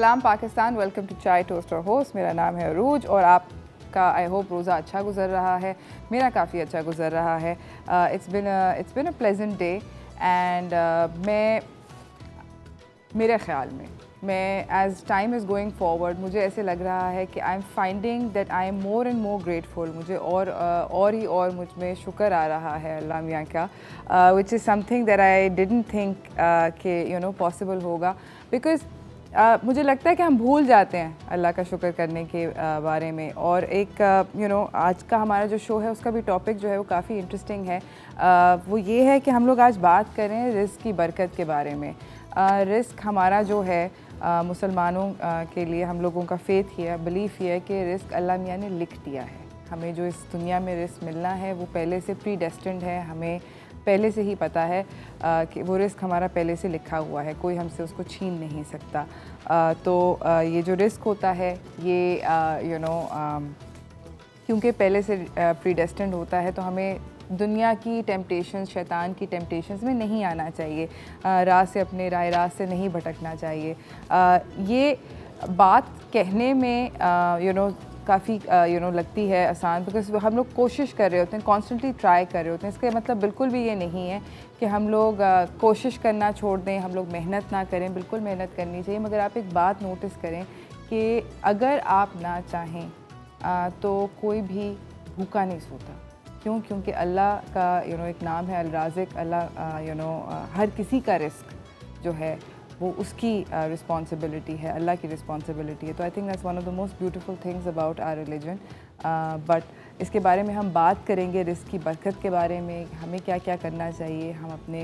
सलाम Pakistan, welcome to चाय toast और होस्ट। मेरा नाम है अरूज और आपका आई होप रोज़ा अच्छा गुजर रहा है। मेरा काफ़ी अच्छा गुजर रहा है। It's been a pleasant day and मेरे ख़्याल में as time is going forward मुझे ऐसे लग रहा है कि I am finding that I am more and more grateful. मुझे और मुझ में शुक्र आ रहा है अल्लाह मियाँ का, which is something that I didn't think कि पॉसिबल होगा। बिकॉज़ मुझे लगता है कि हम भूल जाते हैं अल्लाह का शुक्र करने के बारे में। और एक आज का हमारा जो शो है उसका भी टॉपिक जो है वो काफ़ी इंटरेस्टिंग है। वो ये है कि हम लोग आज बात करें रिस्क की बरकत के बारे में। रिस्क हमारा जो है मुसलमानों के लिए, हम लोगों का फेथ ये है, बिलीफ ये है कि रिस्क अल्लाह मियाँ ने लिख दिया है। हमें जो इस दुनिया में रिस्क मिलना है वो पहले से प्री डेस्टिन्ड है। हमें पहले से ही पता है कि वो रिस्क हमारा पहले से लिखा हुआ है, कोई हमसे उसको छीन नहीं सकता। ये जो रिस्क होता है ये क्योंकि पहले से प्री डेस्टिन्ड होता है तो हमें दुनिया की टेम्पटेशंस, शैतान की टेम्पटेशंस में नहीं आना चाहिए। राह से अपने राह से नहीं भटकना चाहिए। ये बात कहने में काफ़ी लगती है आसान, बिकॉज हम लोग कोशिश कर रहे होते हैं, कॉन्स्टेंटली ट्राई कर रहे होते हैं। इसका मतलब बिल्कुल भी ये नहीं है कि हम लोग कोशिश करना छोड़ दें, हम लोग मेहनत ना करें। बिल्कुल मेहनत करनी चाहिए, मगर आप एक बात नोटिस करें कि अगर आप ना चाहें तो कोई भी भूखा नहीं सोता। क्योंकि अल्लाह का एक नाम है अल-राज़िक। अल्लाह हर किसी का रिस्क जो है वो उसकी रिस्पॉन्सिबिलिटी है, अल्लाह की रिस्पॉन्सिबिलिटी है। तो I think that's one of the most beautiful things about our religion. But इसके बारे में हम बात करेंगे, रिस्क की बरकत के बारे में, हमें क्या क्या करना चाहिए, हम अपने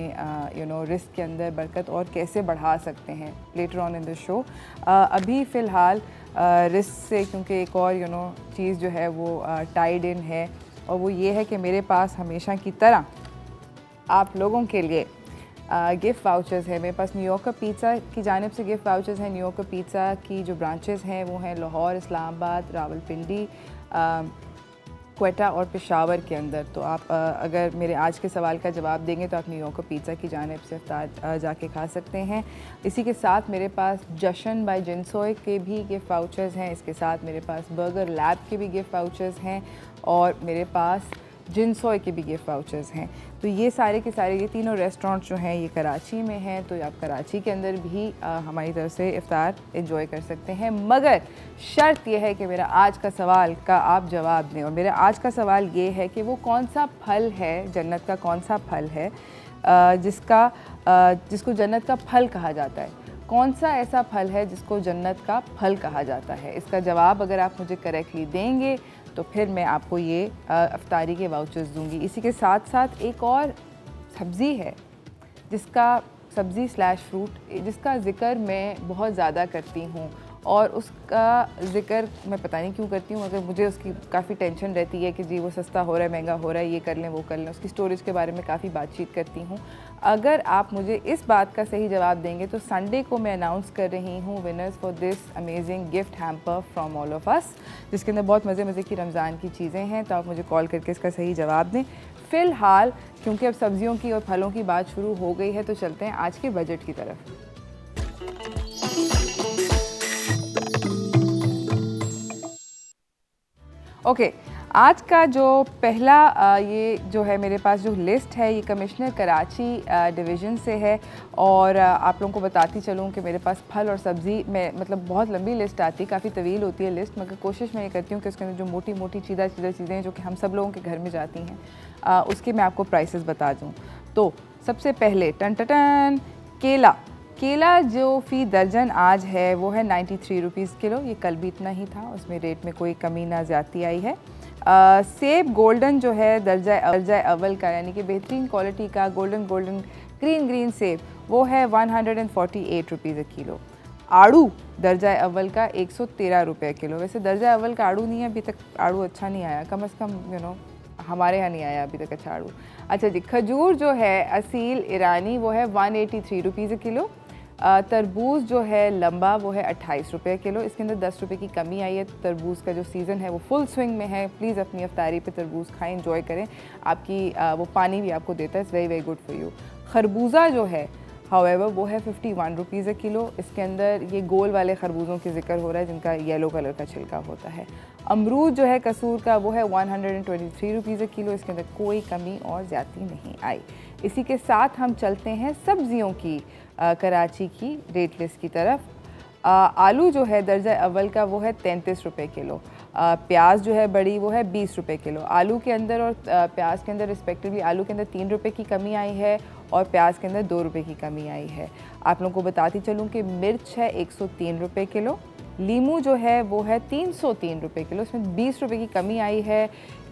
रिस्क के अंदर बरकत और कैसे बढ़ा सकते हैं later on in the show. अभी फ़िलहाल रिस्क से क्योंकि एक और चीज़ जो है वो टाइड इन है, और वो ये है कि मेरे पास हमेशा की तरह आप लोगों के लिए गिफ्ट वाउचर्स है। मेरे पास न्यूयॉर्कर पिज़्ज़ा की जानिब से गिफ्ट वाउचर्स हैं। न्यूयॉर्कर पिज़्ज़ा की जो ब्रांचेस हैं वो हैं लाहौर, इस्लामाबाद, रावलपिंडी, क्वेटा और पेशावर के अंदर। तो आप अगर मेरे आज के सवाल का जवाब देंगे तो आप न्यूयॉर्कर पिज़्ज़ा की जानिब से इफ्तार जाके खा सकते हैं। इसी के साथ मेरे पास जशन बाय जिनसोय के भी गिफ्ट वाउचर्स हैं। इसके साथ मेरे पास बर्गर लैब के भी गिफ्ट वाउचर्स हैं और मेरे पास जिनसोय के भी गिफ्ट वाउचर्स हैं। तो ये सारे के सारे ये तीनों रेस्टोरेंट जो हैं ये कराची में हैं, तो आप कराची के अंदर भी हमारी तरफ से इफ्तार एंजॉय कर सकते हैं। मगर शर्त यह है कि मेरा आज का सवाल का आप जवाब दें। और मेरा आज का सवाल ये है कि वो कौन सा फल है, जन्नत का कौन सा फल है जिसको जन्नत का फल कहा जाता है। कौन सा ऐसा फल है जिसको जन्नत का फल कहा जाता है? इसका जवाब अगर आप मुझे करेक्टली देंगे तो फिर मैं आपको ये इफ्तारी के वाउचर्स दूंगी। इसी के साथ साथ एक और सब्ज़ी है सब्ज़ी स्लैश फ्रूट जिसका ज़िक्र मैं बहुत ज़्यादा करती हूँ, और उसका ज़िक्र मैं पता नहीं क्यों करती हूँ, मगर मुझे उसकी काफ़ी टेंशन रहती है कि जी वो सस्ता हो रहा है, महंगा हो रहा है, ये कर लें वो कर लें। उसकी स्टोरेज के बारे में काफ़ी बातचीत करती हूँ। अगर आप मुझे इस बात का सही जवाब देंगे तो संडे को मैं अनाउंस कर रही हूँ winners for this amazing gift hamper from all of us, जिसके अंदर बहुत मज़े की रमज़ान की चीज़ें हैं। तो आप मुझे कॉल करके इसका सही जवाब दें। फ़िलहाल क्योंकि अब सब्ज़ियों की और फलों की बात शुरू हो गई है तो चलते हैं आज के बजट की तरफ। ओके, आज का जो पहला ये जो है मेरे पास जो लिस्ट है ये कमिश्नर कराची डिवीज़न से है। और आप लोगों को बताती चलूँ कि मेरे पास फल और सब्ज़ी में मतलब बहुत लंबी लिस्ट आती है, काफ़ी तवील होती है लिस्ट, मगर कोशिश मैं ये करती हूँ कि उसके अंदर जो मोटी मोटी चीज़ें हैं जो कि हम सब लोगों के घर में जाती हैं उसके मैं आपको प्राइसेस बता दूँ। तो सबसे पहले टन केला जो फ़ी दर्जन आज है वो है 93 रुपीज़ किलो। ये कल भी इतना ही था, उसमें रेट में कोई कमी ना ज़्यादती आई है। सेब गोल्डन जो है दर्जा अव्वल का, यानी कि बेहतरीन क्वालिटी का गोल्डन ग्रीन सेब, वो है 148 रुपीज़ अ किलो। आड़ू दर्जा अव्वल का 113 रुपये किलो। वैसे दर्जा अव्वल का आड़ू नहीं है, अभी तक आड़ू अच्छा नहीं आया, कम अज़ कम हमारे यहाँ नहीं आया अभी तक अच्छा आड़ू। अच्छा जी, खजूर जो है असील ईरानी वो है 183 रुपीज़ अ किलो। तरबूज जो है लंबा वो है 28 रुपये किलो। इसके अंदर 10 रुपये की कमी आई है। तरबूज़ का जो सीज़न है वो फुल स्विंग में है। प्लीज़ अपनी इफ्तारी पे तरबूज़ खाएं, एंजॉय करें। आपकी वो पानी भी आपको देता है, it's very good for you. खरबूजा जो है हाउएवर वो है 51 रुपीज़ अ किलो। इसके अंदर ये गोल वाले खरबूजों के ज़िक्र हो रहा है जिनका येलो कलर का छिलका होता है। अमरूद जो है कसूर का वो है 123 रुपीज़ अ किलो। इसके अंदर कोई कमी और ज़्यादती नहीं आई। इसी के साथ हम चलते हैं सब्ज़ियों की कराची की रेट लिस्ट की तरफ। आलू जो है दर्जा अव्वल का वो है 33 रुपये किलो। प्याज जो है बड़ी वो है 20 रुपये किलो। आलू के अंदर और प्याज के अंदर रिस्पेक्टिवली आलू के अंदर 3 रुपये की कमी आई है और प्याज के अंदर 2 रुपये की कमी आई है। आप लोगों को बताती चलूँ कि मिर्च है 103 रुपये किलो। लीमू जो है वो है 303 रुपये किलो। इसमें 20 रुपये की कमी आई है।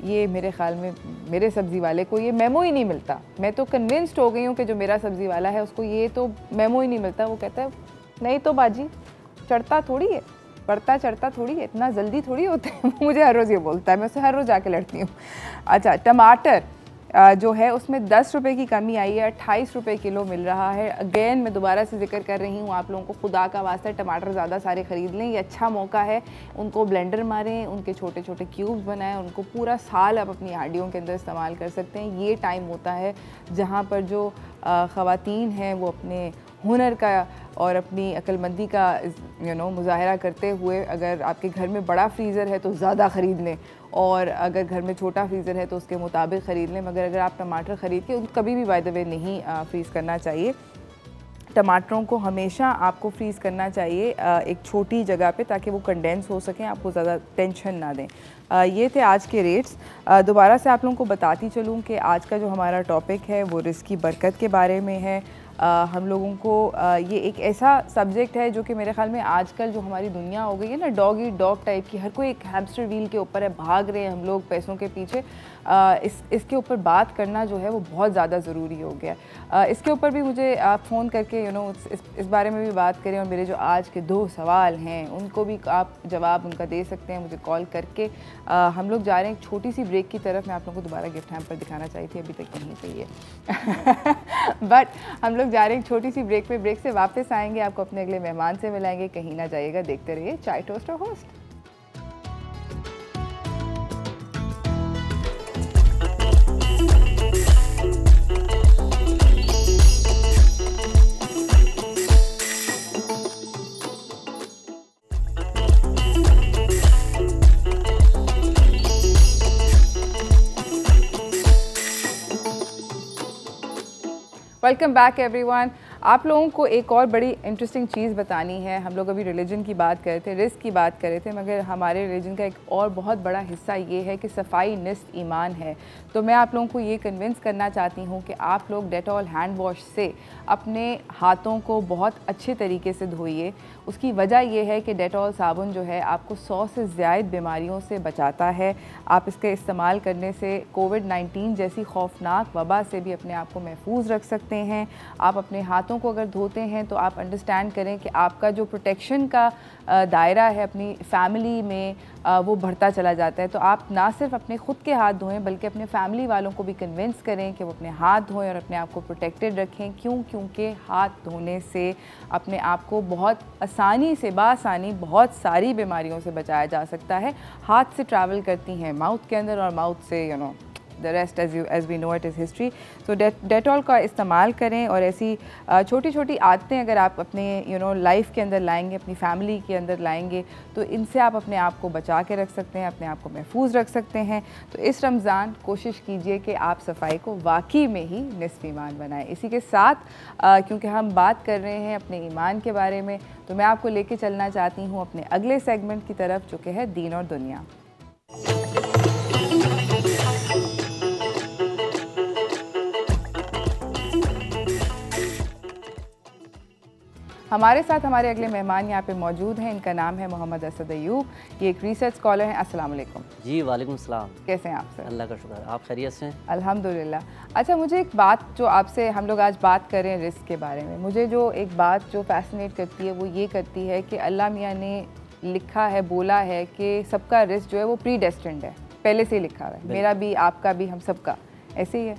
ये मेरे ख़्याल में मेरे सब्ज़ी वाले को ये मेमो ही नहीं मिलता। मैं तो कन्विंस्ड हो गई हूँ कि जो मेरा सब्ज़ी वाला है उसको ये तो मेमो ही नहीं मिलता। वो कहता है नहीं तो बाजी चढ़ता थोड़ी है, बढ़ता चढ़ता थोड़ी है, इतना जल्दी थोड़ी होता है। मुझे हर रोज़ ये बोलता है, मैं उससे हर रोज़ जाके लड़ती हूँ। अच्छा, टमाटर जो है उसमें 10 रुपये की कमी आई है, 28 रुपये किलो मिल रहा है। अगेन मैं दोबारा से जिक्र कर रही हूँ आप लोगों को, खुदा का वास्ता टमाटर ज़्यादा सारे ख़रीद लें। ये अच्छा मौका है, उनको ब्लेंडर मारें, उनके छोटे छोटे क्यूब्स बनाएं, उनको पूरा साल आप अपनी हांडियों के अंदर इस्तेमाल कर सकते हैं। ये टाइम होता है जहाँ पर जो ख़वातीन हैं वो अपने हुनर का और अपनी अक्लमंदी का मुज़ाहरा करते हुए, अगर आपके घर में बड़ा फ्रीज़र है तो ज़्यादा ख़रीद लें और अगर घर में छोटा फ्रीज़र है तो उसके मुताबिक ख़रीद लें। मगर अगर आप टमाटर ख़रीद के उनको कभी भी बाय द वे नहीं फ्रीज़ करना चाहिए। टमाटरों को हमेशा आपको फ्रीज़ करना चाहिए एक छोटी जगह पे, ताकि वो कंडेंस हो सकें, आपको ज़्यादा टेंशन ना दें। ये थे आज के रेट्स। दोबारा से आप लोगों को बताती चलूँ कि आज का जो हमारा टॉपिक है वो रिस्क की बरकत के बारे में है। हम लोगों को ये एक ऐसा सब्जेक्ट है जो कि मेरे ख़्याल में आजकल जो हमारी दुनिया हो गई है ना डॉग ईट डॉग टाइप की, हर कोई एक हैमस्टर व्हील के ऊपर है, भाग रहे हैं हम लोग पैसों के पीछे। इसके ऊपर बात करना जो है वो बहुत ज़्यादा ज़रूरी हो गया। इसके ऊपर भी मुझे आप फ़ोन करके इस बारे में भी बात करें और मेरे जो आज के 2 सवाल हैं उनको भी आप जवाब उनका दे सकते हैं मुझे कॉल करके। हम लोग जा रहे हैं एक छोटी सी ब्रेक की तरफ। मैं आप लोगों को दोबारा गिफ्ट हैम्पर दिखाना चाहिए थी, अभी तक नहीं चाहिए। बट हम लोग जा रहे हैं एक छोटी सी ब्रेक पे। ब्रेक से वापस आएंगे, आपको अपने अगले मेहमान से मिलाएंगे। कहीं ना जाइएगा, देखते रहिए चाय टोस्ट और होस्ट। Welcome back everyone. आप लोगों को एक और बड़ी इंटरेस्टिंग चीज़ बतानी है। हम लोग अभी रिलीजन की बात कर रहे थे, रिस्क की बात कर रहे थे, मगर हमारे रिलीजन का एक और बहुत बड़ा हिस्सा ये है कि सफाई निस्फ ईमान है। तो मैं आप लोगों को ये कन्विंस करना चाहती हूँ कि आप लोग डेटॉल हैंड वॉश से अपने हाथों को बहुत अच्छे तरीके से धोइए। उसकी वजह यह है कि डेटॉल साबुन जो है आपको 100 से ज़्यादा बीमारियों से बचाता है। आप इसके इस्तेमाल करने से कोविड-19 जैसी खौफनाक वबा से भी अपने आप को महफूज रख सकते हैं। आप अपने हाथों को अगर धोते हैं तो आप अंडरस्टैंड करें कि आपका जो प्रोटेक्शन का दायरा है अपनी फैमिली में वो बढ़ता चला जाता है। तो आप ना सिर्फ अपने ख़ुद के हाथ धोएं बल्कि अपने फैमिली वालों को भी कन्विंस करें कि वो अपने हाथ धोएं और अपने आप को प्रोटेक्टेड रखें। क्योंकि हाथ धोने से अपने आप को बहुत आसानी से बासानी बहुत सारी बीमारियों से बचाया जा सकता है। हाथ से ट्रैवल करती हैं माउथ के अंदर और माउथ से the rest as we know it is history. तो डेटॉल का इस्तेमाल करें और ऐसी छोटी छोटी आदतें अगर आप अपने लाइफ के अंदर लाएंगे, अपनी फैमिली के अंदर लाएंगे, तो इनसे आप अपने आप को बचा के रख सकते हैं, अपने आप को महफूज रख सकते हैं। तो इस रमज़ान कोशिश कीजिए कि आप सफाई को वाकई में ही निस्फ ईमान बनाएं। इसी के साथ क्योंकि हम बात कर रहे हैं अपने ईमान के बारे में, तो मैं आपको लेके चलना चाहती हूँ अपने अगले सेगमेंट की तरफ जो कि है दीन और दुनिया। हमारे साथ हमारे अगले मेहमान यहाँ पे मौजूद हैं। इनका नाम है मोहम्मद असद अयूब। ये एक रिसर्च स्कॉलर हैं। अस्सलाम वालेकुम। जी वालेकुम सलाम। कैसे हैं आप सर? अल्लाह का शुक्र, आप खैरियत से हैं? अल्हम्दुलिल्लाह। अच्छा, मुझे एक बात जो आपसे हम लोग आज बात कर रहे हैं रिस्क के बारे में, मुझे जो एक बात जो फैसिनेट करती है वो ये करती है कि अल्लाह मियाँ ने लिखा है, बोला है कि सबका रिस्क जो है वो प्री डेस्टिन्ड है, पहले से ही लिखा हुआ है। मेरा भी, आपका भी, हम सबका ऐसे ही है।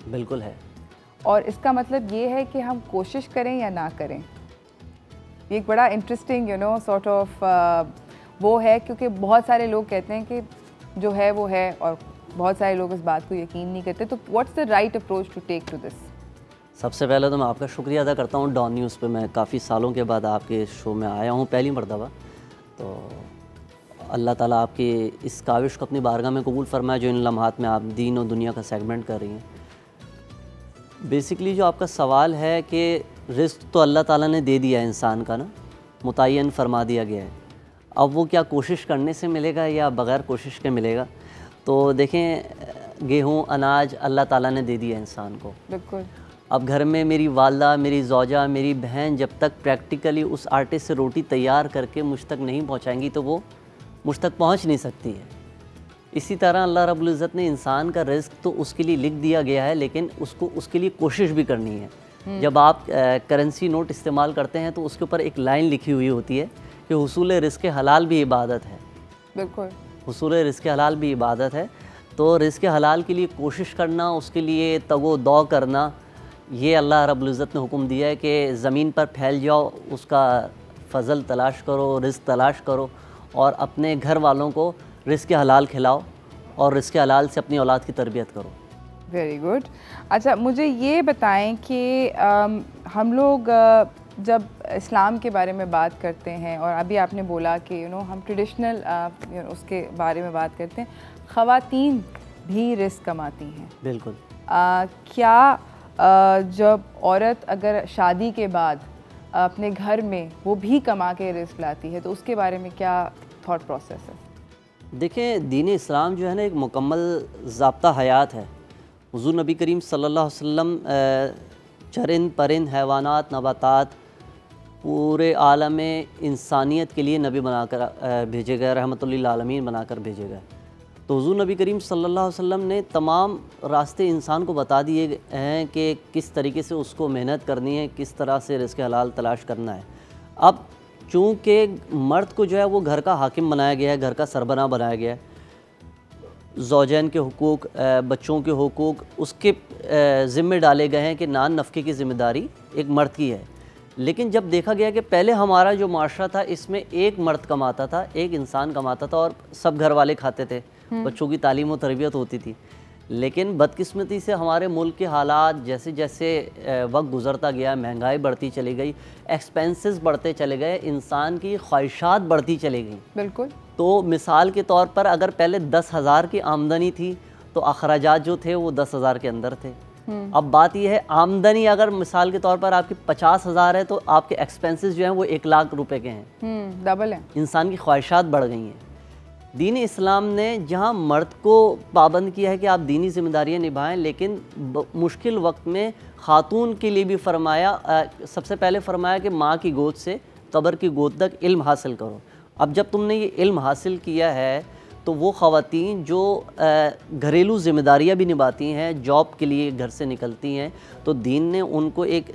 बिल्कुल है। और इसका मतलब ये है कि हम कोशिश करें या ना करें। ये एक बड़ा इंटरेस्टिंग सॉर्ट ऑफ वो है, क्योंकि बहुत सारे लोग कहते हैं कि जो है वो है और बहुत सारे लोग इस बात को यकीन नहीं करते। तो what's the right approach to take to this? सबसे पहले तो मैं आपका शुक्रिया अदा करता हूँ डॉन न्यूज़ पे। मैं काफ़ी सालों के बाद आपके शो में आया हूँ, पहली मरतबा। तो अल्लाह ताला आपकी इस काविश को अपनी बारगाह में कबूल फरमाए जो इन लम्हात में आप दीन और दुनिया का सेगमेंट कर रही हैं। बेसिकली जो आपका सवाल है कि रिस्क तो अल्लाह ताला ने दे दिया है इंसान का ना, मुतय्यन फरमा दिया गया है। अब वो क्या कोशिश करने से मिलेगा या बग़ैर कोशिश के मिलेगा? तो देखें, गेहूँ अनाज अल्लाह ताला ने दे दिया इंसान को। बिल्कुल। अब घर में मेरी वालदा, मेरी ज़ौजा, मेरी बहन जब तक प्रैक्टिकली उस आटे से रोटी तैयार करके मुझ तक नहीं पहुंचाएंगी तो वो मुझ तक पहुंच नहीं सकती है। इसी तरह अल्लाह रब्बुल इज़्ज़त ने इंसान का रिज़्क़ तो उसके लिए लिख दिया गया है, लेकिन उसको उसके लिए कोशिश भी करनी है। जब आप करेंसी नोट इस्तेमाल करते हैं तो उसके ऊपर एक लाइन लिखी हुई होती है कि हुसूल रिज़्क़ हलाल भी इबादत है। बिल्कुल, हुसूल रिज़्क़ हलाल भी इबादत है। तो रिज़्क़ हलाल के लिए कोशिश करना, उसके लिए तगो दौ करना, ये अल्लाह रब्बुल इज़्ज़त ने हुक्म दिया है कि ज़मीन पर फैल जाओ, उसका फ़ज़ल तलाश करो, रिज़्क़ तलाश करो और अपने घर वालों को रिज़्क़ हलाल खिलाओ और रिज़्क़ हलाल से अपनी औलाद की तरबियत करो। Very good. अच्छा, मुझे ये बताएं कि हम लोग जब इस्लाम के बारे में बात करते हैं और अभी आपने बोला कि हम ट्रेडिशनल उसके बारे में बात करते हैं, ख़वातीन भी रिस्क कमाती हैं। बिल्कुल। क्या जब औरत अगर शादी के बाद अपने घर में वो भी कमा के रिस्क लाती है तो उसके बारे में क्या थॉट प्रोसेस है? देखें, दीन इस्लाम जो है ना एक मुकम्मल ज़ाब्ता हयात है। हुज़ूर नबी करीम सल्लल्लाहु अलैहि वसल्लम चरिंद परिंद हैवानात नबातात पूरे आलम इंसानियत के लिए नबी बनाकर भेजे गए, रहमतुल लिल आलमीन बनाकर भेजे गए। तो हुज़ूर नबी करीम सल्लल्लाहु अलैहि वसल्लम ने तमाम रास्ते इंसान को बता दिए हैं कि किस तरीके से उसको मेहनत करनी है, किस तरह से रिज़्क़ हलाल तलाश करना है। अब चूँकि मर्द को जो है वो घर का हाकिम बनाया गया है, घर का सरबराह बनाया गया है, ज़ौजैन के हुकूक, बच्चों के हुकूक उसके ज़िम्मे डाले गए हैं कि नान नफ़क़े की ज़िम्मेदारी एक मर्द की है। लेकिन जब देखा गया कि पहले हमारा जो माशरा था इसमें एक मर्द कमाता था, एक इंसान कमाता था और सब घर वाले खाते थे, बच्चों की तालीम और तरबियत होती थी। लेकिन बदकिस्मती से हमारे मुल्क के हालात जैसे जैसे वक्त गुज़रता गया, महंगाई बढ़ती चली गई, एक्सपेंसेस बढ़ते चले गए, इंसान की ख्वाहिशात बढ़ती चली गई। बिल्कुल। तो मिसाल के तौर पर अगर पहले 10,000 की आमदनी थी तो अखराजात जो थे वो 10,000 के अंदर थे। अब बात यह है, आमदनी अगर मिसाल के तौर पर आपकी 50,000 है तो आपके एक्सपेंसेस जो हैं वो 1 लाख रुपए के हैं। डबल है। इंसान की ख्वाहिशात बढ़ गई हैं। दीन इस्लाम ने जहाँ मर्द को पाबंद किया है कि आप दीनी जिम्मेदारियाँ निभाएं, लेकिन मुश्किल वक्त में ख़ातून के लिए भी फरमाया, सबसे पहले फरमाया कि माँ की गोद से कब्र की गोद तक इल्म हासिल करो। अब जब तुमने ये इल्म हासिल किया है तो वो ख़वातीन जो घरेलू ज़िम्मेदारियाँ भी निभाती हैं, जॉब के लिए घर से निकलती हैं, तो दीन ने उनको एक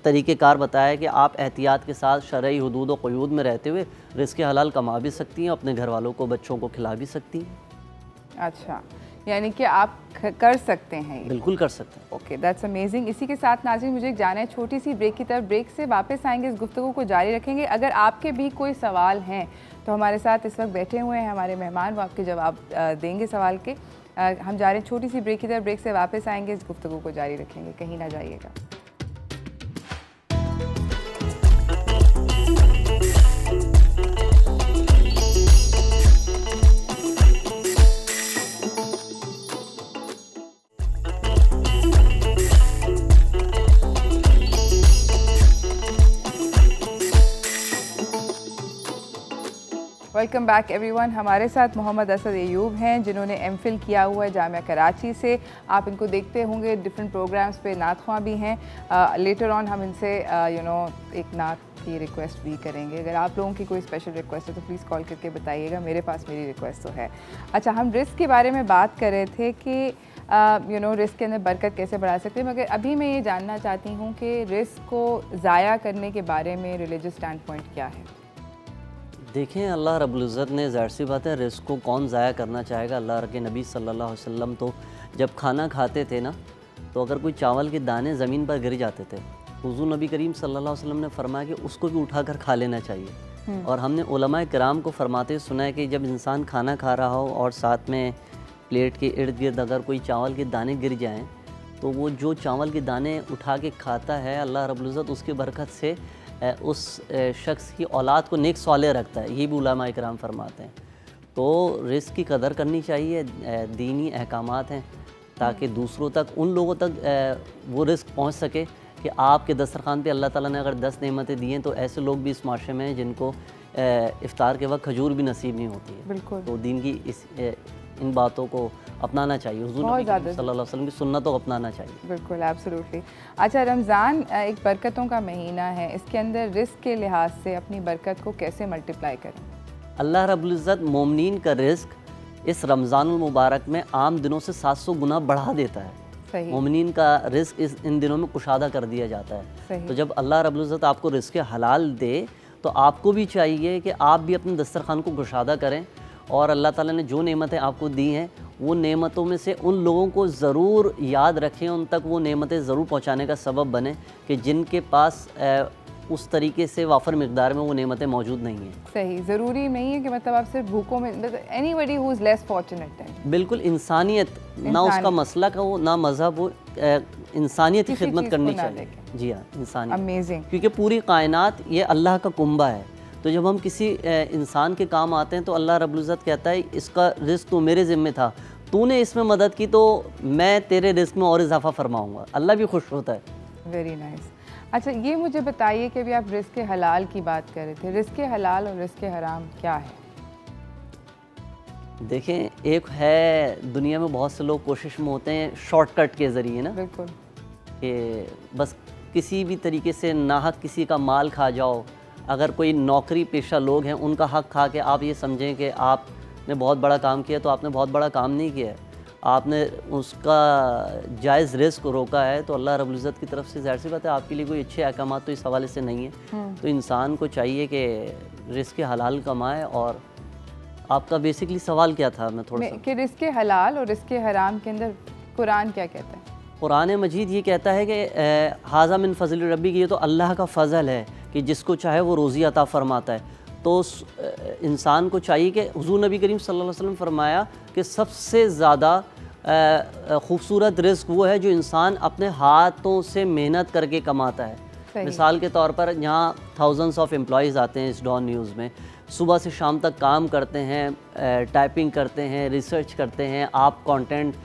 तरीक़ेकार बताया कि आप एहतियात के साथ शरई हुदूद और क़ुयूद में रहते हुए रिज़्क़ हलाल कमा भी सकती हैं, अपने घर वालों को, बच्चों को खिला भी सकती हैं। अच्छा, यानी कि आप कर सकते हैं। बिल्कुल कर सकते हैं। Okay, that's amazing. इसी के साथ नाज़रीन मुझे जाना है छोटी सी ब्रेक की तरफ। ब्रेक से वापस आएंगे, इस गुफ्तगू को जारी रखेंगे। अगर आपके भी कोई सवाल हैं तो हमारे साथ इस वक्त बैठे हुए हैं हमारे मेहमान, वो आपके जवाब देंगे सवाल के। हम जा रहे हैं छोटी सी ब्रेक की तरफ। ब्रेक से वापस आएंगे, इस गुफ्तगू को जारी रखेंगे, कहीं ना जाइएगा। Welcome back everyone. हमारे साथ मोहम्मद असद अयूब हैं जिन्होंने एमफिल किया हुआ है जामिया कराची से। आप इनको देखते होंगे डिफरेंट प्रोग्राम्स पे, नात ख्वां भी हैं। लेटर ऑन हम इनसे एक नात की रिक्वेस्ट भी करेंगे। अगर आप लोगों की कोई स्पेशल रिक्वेस्ट है तो प्लीज़ कॉल करके बताइएगा। मेरे पास मेरी रिक्वेस्ट तो है। अच्छा, हम रिस्क के बारे में बात कर रहे थे कि रिस्क के अंदर बरकत कैसे बढ़ा सकते हैं, मगर अभी मैं ये जानना चाहती हूँ कि रिस्क को ज़ाया करने के बारे में रिलीजियस स्टैंड पॉइंट क्या है? देखें, अल्लाह रब्बुल इज़्ज़त ने, ज़ाहिर सी बात है, रिस्क को कौन ज़ाया करना चाहेगा। अल्लाह के नबी सल्लल्लाहु अलैहि वसल्लम तो जब खाना खाते थे ना, तो अगर कोई चावल के दाने ज़मीन पर गिर जाते थे, हुज़ूर नबी करीम सल्लल्लाहु अलैहि वसल्लम ने फरमाया कि उसको भी उठाकर खा लेना चाहिए। और हमने उलमाए किराम को फरमाते सुना है कि जब इंसान खाना खा रहा हो और साथ में प्लेट के इर्द गिर्द अगर कोई चावल के दाने गिर जाएँ तो वो जो चावल के दाने उठा के खाता है, अल्लाह रब्बुल इज़्ज़त उसकी बरकत से उस शख्स की औलाद को नेक साले रखता है। ये भी उलमा इकराम फरमाते हैं। तो रिस्क की कदर करनी चाहिए, दीनी अहकामात हैं ताकि दूसरों तक, उन लोगों तक वो रिस्क पहुंच सके कि आपके दस्तरखान पे अल्लाह ताला ने अगर 10 नेमतें दी हैं तो ऐसे लोग भी इस माशरे में हैं जिनको इफ्तार के वक्त खजूर भी नसीब नहीं होती है। बिल्कुल। तो दीन की इन बातों को अपनाना चाहिए, हुज़ूर नबी सल्लल्लाहु अलैहि वसल्लम की सुन्नतों को अपनाना चाहिए। बिल्कुल, एब्सोल्युटली। अच्छा, रमज़ान एक बरकतों का महीना है, इसके अंदर रिस्क के लिहाज से अपनी बरकत को कैसे मल्टीप्लाई करें? अल्लाह रब्बुल इज़्ज़त मोमिनीन का रिस्क इस रमज़ानुल मुबारक में आम दिनों से 700 गुना बढ़ा देता है। सही। मोमिनीन का रिस्क इन दिनों में कुशादा कर दिया जाता है। सही। तो जब अल्लाह रब्बुल इज़्ज़त आपको रिस्क हलाल दे तो आपको भी चाहिए कि आप भी अपने दस्तरखान को कुशादा करें, और अल्लाह ताला ने जो नेमतें आपको दी हैं वो नेमतों में से उन लोगों को ज़रूर याद रखें, उन तक वो नेमतें ज़रूर पहुँचाने का सबब बने कि जिनके पास उस तरीके से वाफर मिकदार में वो नेमतें मौजूद नहीं हैं। सही, ज़रूरी नहीं है कि मतलब आप सिर्फ भूखों में, anybody who is less fortunate है। बिल्कुल, इंसानियत, ना उसका मसलक हो ना मज़हब हो, इंसानियत की खिदमत करनी चाहिए। जी हाँ, इंसानियत। अमेजिंग। क्योंकि पूरी कायनात ये अल्लाह का कुंबा है। तो जब हम किसी इंसान के काम आते हैं तो अल्लाह रब्बुल इज़्ज़त कहता है इसका रिस्क तो मेरे ज़िम्मे था, तूने इसमें मदद की तो मैं तेरे रिस्क में और इजाफा फरमाऊँगा। अल्लाह भी खुश होता है। Very nice. अच्छा, ये मुझे बताइए कि अभी आप रिस्क हलाल की बात कर रहे थे, रिस्क हलाल और रिस्क हराम क्या है? देखें, एक है, दुनिया में बहुत से लोग कोशिश में होते हैं शॉर्टकट के ज़रिए ना, बिल्कुल, कि बस किसी भी तरीके से नाहक किसी का माल खा जाओ। अगर कोई नौकरी पेशा लोग हैं उनका हक खा के आप ये समझें कि आपने बहुत बड़ा काम किया, तो आपने बहुत बड़ा काम नहीं किया है, आपने उसका जायज़ रिस्क रोका है। तो अल्लाह रब्बुल इज़्ज़त की तरफ से ज़ाहिर सी बात है आपके लिए कोई अच्छे अहकामात तो इस हवाले से नहीं है। तो इंसान को चाहिए कि रिस्क हलाल कमाए। और आपका बेसिकली सवाल क्या था? मैं थोड़ा सा कि रिस्क हलाल और रिस्क हराम के अंदर कुरान क्या कहता है? कुरान मजीद ये कहता है कि हाज़ा मिन फ़ज़ल रब्बी, की ये तो अल्लाह का फ़ज़ल है कि जिसको चाहे वो रोज़ी अता फ़रमाता है। तो इंसान को चाहिए कि हुज़ूर नबी करीम सल्लल्लाहु अलैहि वसल्लम फरमाया कि सबसे ज़्यादा ख़ूबसूरत रिस्क वो है जो इंसान अपने हाथों से मेहनत करके कमाता है। मिसाल के तौर पर यहाँ थाउजेंड्स ऑफ एम्प्लॉयज़ आते हैं इस डॉन न्यूज़ में, सुबह से शाम तक काम करते हैं, टाइपिंग करते हैं, रिसर्च करते हैं, आप कंटेंट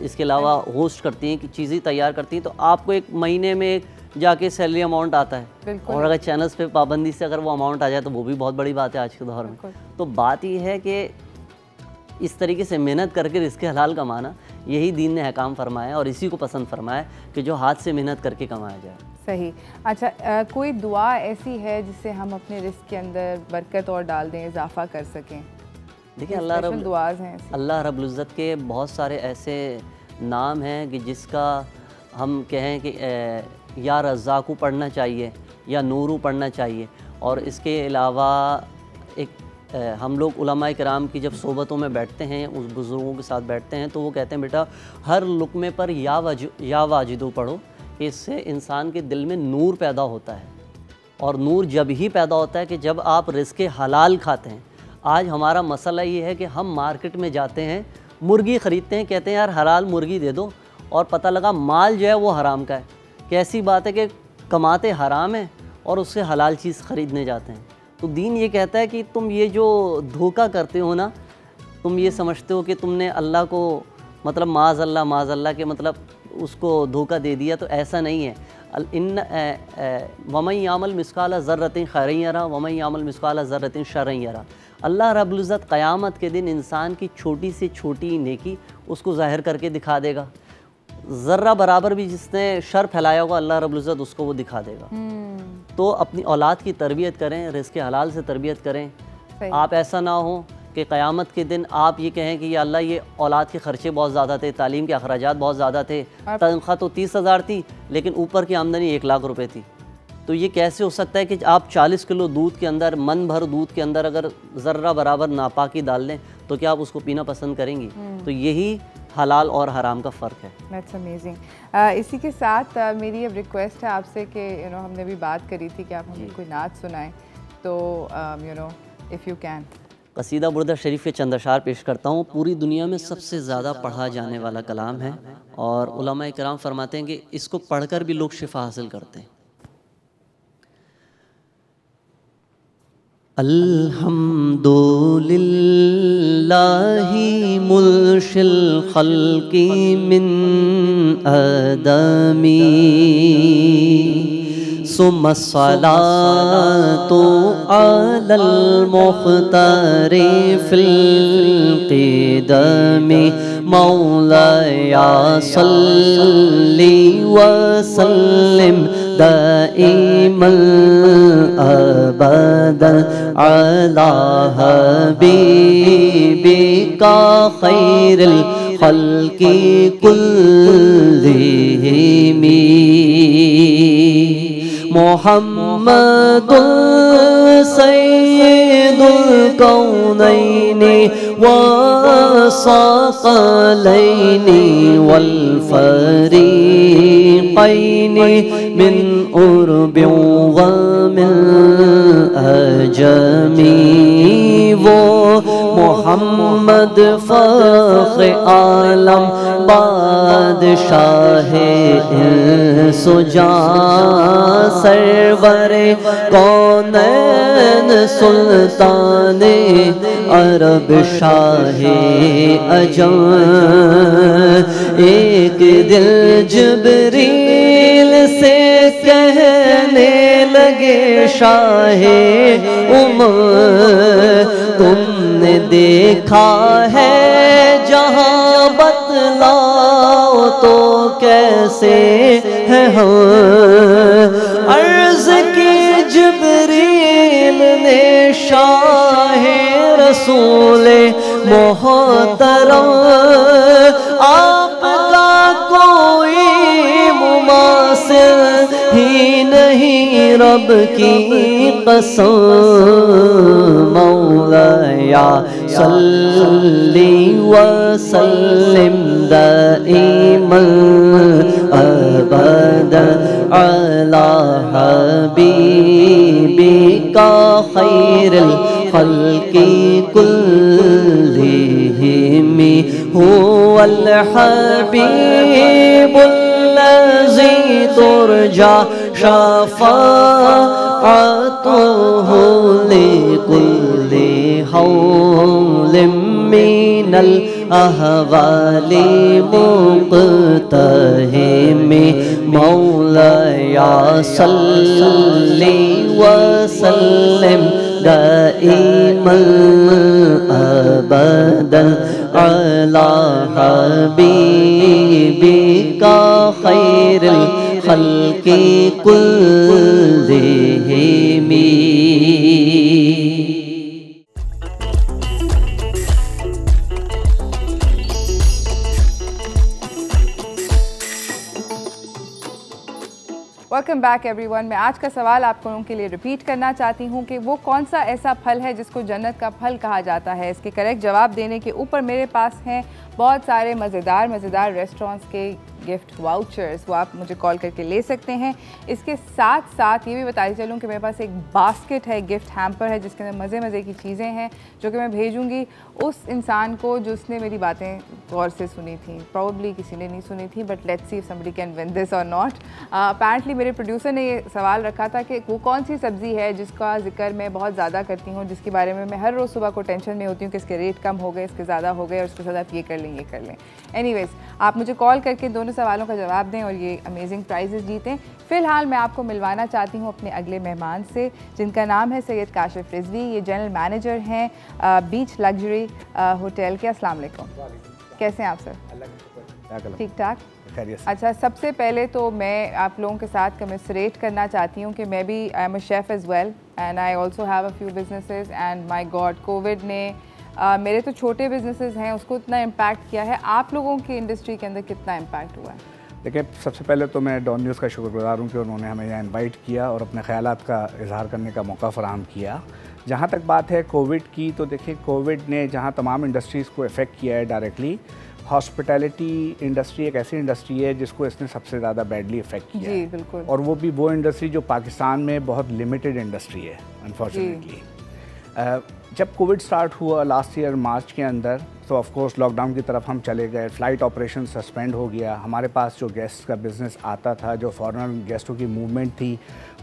इसके अलावा होस्ट करती हैं कि चीज़ें तैयार करती हैं, तो आपको एक महीने में जाके सैलरी अमाउंट आता है। और अगर चैनल्स पे पाबंदी से अगर वो अमाउंट आ जाए तो वो भी बहुत बड़ी बात है आज के दौर में। तो बात ये है कि इस तरीके से मेहनत करके रिस्क हलाल कमाना, यही दीन ने अहकाम फरमाया और इसी को पसंद फरमाया कि जो हाथ से मेहनत करके कमाया जाए। सही। अच्छा, कोई दुआ ऐसी है जिससे हम अपने रिस्क के अंदर बरकत और डाल दें, इजाफा कर सकें? देखिए, अल्लाह रब्बुल इज़्ज़त के बहुत सारे ऐसे नाम हैं कि जिसका हम कहें कि या रज़्ज़ाक़ु पढ़ना चाहिए या नूरू पढ़ना चाहिए। और इसके अलावा एक हम लोग उलमा किराम की जब सोबतों में बैठते हैं, उस बुज़ुर्गों के साथ बैठते हैं, तो वो कहते हैं बेटा हर लुक़मे पर या वाजिदू पढ़ो, इससे इंसान के दिल में नूर पैदा होता है। और नूर जब ही पैदा होता है कि जब आप रिस्क हलाल खाते हैं। आज हमारा मसला ये है कि हम मार्केट में जाते हैं, मुर्गी ख़रीदते हैं, कहते हैं यार हलाल मुर्गी दे दो, और पता लगा माल जो है वो हराम का है। कैसी बात है कि कमाते हराम है और उससे हलाल चीज़ ख़रीदने जाते हैं। तो दीन ये कहता है कि तुम ये जो धोखा करते हो ना, तुम ये समझते हो कि तुमने अल्लाह को मतलब माज़अल्लाह के मतलब उसको धोखा दे दिया, तो ऐसा नहीं है। वमन यामल मिस्काला ज़र्रतिन खैरन यरा वमन यामल मिस्काला ज़र्रतिन शर्रन यरा। अल्लाह रब्बुल इज़्ज़त क़यामत के दिन इंसान की छोटी से छोटी नेकी उसको ज़ाहिर करके दिखा देगा। ज़र्रा बराबर भी जिसने शर फैलाया होगा अल्लाह रब्बुल इज़्ज़त उसको वो दिखा देगा। तो अपनी औलाद की तरबियत करें, रिज़्क़ हलाल से तरबियत करें। आप ऐसा ना हो कि क़यामत के दिन आप ये कहें कि या अल्लाह ये औलाद के ख़र्चे बहुत ज़्यादा थे, तालीम के अखराजात बहुत ज़्यादा थे, तनख्वाह तो 30,000 थी लेकिन ऊपर की आमदनी 1 लाख रुपए थी। तो ये कैसे हो सकता है कि आप 40 किलो दूध के अंदर, मन भर दूध के अंदर अगर ज़र्रा बराबर नापाकी डाल दें तो क्या आप उसको पीना पसंद करेंगी? तो यही हलाल और हराम का फ़र्क है। That's amazing. इसी के साथ मेरी अब रिक्वेस्ट है आपसे कि हमने भी बात करी थी कि आप हमें कोई नात सुनाएं, तो इफ़ यू कैन। कसीदा बुर्दा शरीफ के चंद अशार पेश करता हूँ। पूरी दुनिया में सबसे ज़्यादा पढ़ा जाने वाला कलाम है और उलमा इकराम फरमाते हैं कि इसको पढ़कर भी लोग शिफा हासिल करते हैं। अल्हम्दुलिल्लाहि मुल्शिल खल्क़ि मिन आदमी सुम्मस्सलातु अलल मुख्तारि फिल क़िदमी मौलाया सल्ली व सल्लिम दाइमल अबदन अला हबीबिका खैरिल खल्क़ि कुल्लिहिमी मुहम्मदुल सय्यिदुल कौनैनि व सक़लैनि वल फ़रीक़ैनि मिन उर्बिन व मिन अजमी। वो मोहम्मद फ़ख्र आलम बादशाहे इंसुजां सरवरे कौनैन सुल्ताने अरब शाहे अजम। एक दिल जिब्रील से कहने लगे शाहे तुमने देखा है जहाँ बतलाओ तो कैसे है हम। अर्ज़ की जिब्रील ने शाहे रसूले मोहतरम आपका कोई मुमासिल ही नहीं रब की कसम। मौलाया सल्ली व सल्लिम दाइमन अबदन अला हबीबिका खैरिल खल्क़ि कुल्लिहिमी हुवल हबीबुल्लज़ी तुरजा शफ़ाअतुहु लिकुल्लि हौलिम मिनल अहवालि मुक़तहिमी। मौलाया सल्ली व सल्लिम दाइमल अबदन अला हबीबिका खैरिल खल्क़ि कुल्लिहिमी। Welcome back everyone. मैं आज का सवाल आप लोगों के लिए रिपीट करना चाहती हूँ कि वो कौन सा ऐसा फल है जिसको जन्नत का फल कहा जाता है। इसके करेक्ट जवाब देने के ऊपर मेरे पास हैं बहुत सारे मज़ेदार रेस्टोरेंट्स के गिफ्ट वाउचर्स, वो आप मुझे कॉल करके ले सकते हैं। इसके साथ साथ ये भी बताती चलूँ कि मेरे पास एक बास्केट है, गिफ्ट हैम्पर है जिसके अंदर मज़े की चीज़ें हैं जो कि मैं भेजूँगी उस इंसान को जिसने मेरी बातें गौर से सुनी थी। प्रॉब्ली किसी ने नहीं सुनी थी, but let's see if somebody can win this और नॉट। अपेरेंटली मेरे प्रोड्यूसर ने ये सवाल रखा था कि वो कौन सी सब्ज़ी है जिसका जिक्र मैं बहुत ज़्यादा करती हूँ, जिसके बारे में मैं हर रोज़ सुबह को टेंशन में होती हूँ कि इसके रेट कम हो गए, इसके ज़्यादा हो गए और उसके साथ आप ये कर लें। एनीवेज़, आप मुझे कॉल करके दोनों सवालों का जवाब दें और ये अमेजिंग प्राइजेस जीतें। फ़िलहाल मैं आपको मिलवाना चाहती हूँ अपने अगले मेहमान से, जिनका नाम है सैयद काशिफ रिजवी। ये जनरल मैनेजर हैं बीच लग्जरी होटल के। अस्सलाम वालेकुम, कैसे हैं आप सर? ठीक ठाक। अच्छा, सबसे पहले तो मैं आप लोगों के साथ कमिसरेट करना चाहती हूँ कि मैं भी I am a chef as well and I also have a few businesses and my God Covid ने मेरे तो छोटे बिजनेसेस हैं उसको इतना इम्पैक्ट किया है। आप लोगों की इंडस्ट्री के अंदर कितना इम्पैक्ट हुआ है? देखिए, सबसे पहले तो मैं डॉन न्यूज़ का शुक्रगुजार हूँ कि उन्होंने हमें यहाँ इनवाइट किया और अपने ख़यालात का इजहार करने का मौका फ़राहम किया। जहाँ तक बात है कोविड की, तो देखिए कोविड ने जहाँ तमाम इंडस्ट्रीज़ को इफ़ेक्ट किया है डायरेक्टली, हॉस्पिटैलिटी इंडस्ट्री एक ऐसी इंडस्ट्री है जिसको इसने सबसे ज़्यादा बैडली इफ़ेक्ट किया है। बिल्कुल। और वो भी वो इंडस्ट्री जो पाकिस्तान में बहुत लिमिटेड इंडस्ट्री है अनफॉर्चुनेटली। जब कोविड स्टार्ट हुआ लास्ट ईयर मार्च के अंदर, तो ऑफ कोर्स लॉकडाउन की तरफ हम चले गए, फ़्लाइट ऑपरेशन सस्पेंड हो गया, हमारे पास जो गेस्ट का बिज़नेस आता था, जो फॉरेन गेस्टों की मूवमेंट थी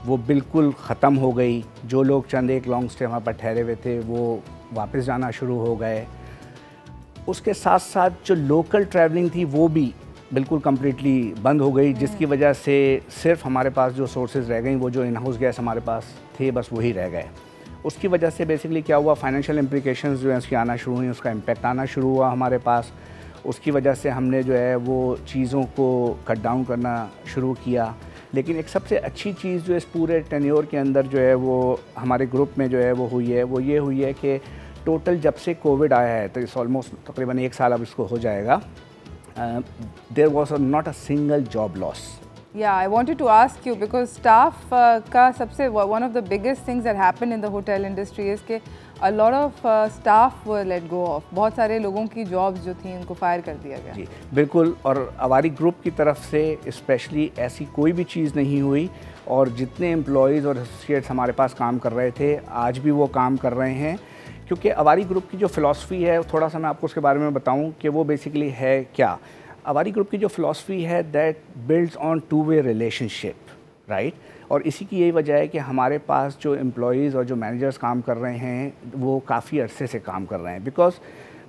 वो बिल्कुल ख़त्म हो गई। जो लोग चंद एक लॉन्ग स्टे वहाँ पर ठहरे हुए थे वो वापस जाना शुरू हो गए। उसके साथ साथ जो लोकल ट्रैवलिंग थी वो भी बिल्कुल कम्प्लीटली बंद हो गई, जिसकी वजह से सिर्फ हमारे पास जो सोर्सेज रह गई, वो जो इन हाउस गैस हमारे पास थे बस वही रह गए। उसकी वजह से बेसिकली क्या हुआ, फाइनेंशियल इम्प्लिकेशंस जो है उसकी आना शुरू हुई, उसका इम्पैक्ट आना शुरू हुआ हमारे पास। उसकी वजह से हमने जो है वो चीज़ों को कट डाउन करना शुरू किया। लेकिन एक सबसे अच्छी चीज़ जो इस पूरे टेन्योर के अंदर जो है वो हमारे ग्रुप में जो है वो हुई है, वो ये हुई है कि टोटल जब से कोविड आया है, तो इस ऑलमोस्ट तकरीबन 1 साल अब इसको हो जाएगा, there was not a single job loss. Yeah, I wanted to ask you because staff का सबसे one of the biggest things that happened in the hotel industry is कि a lot of staff were let go of. बहुत सारे लोगों की jobs जो थी उनको फायर कर दिया गया। जी बिल्कुल, और अवारी ग्रुप की तरफ से स्पेशली ऐसी कोई भी चीज़ नहीं हुई, और जितने एम्प्लॉयज़ और एसोसिएट्स हमारे पास काम कर रहे थे आज भी वो काम कर रहे हैं। क्योंकि अवारी ग्रुप की जो फ़िलासफ़ी है, थोड़ा सा मैं आपको उसके बारे में बताऊँ कि वो बेसिकली है क्या। अवारी ग्रुप की जो फ़िलासफ़ी है that builds on two way relationship, right. और इसी की यही वजह है कि हमारे पास जो एम्प्लॉयज़ और जो मैनेजर्स काम कर रहे हैं वो काफ़ी अरसे से काम कर रहे हैं, because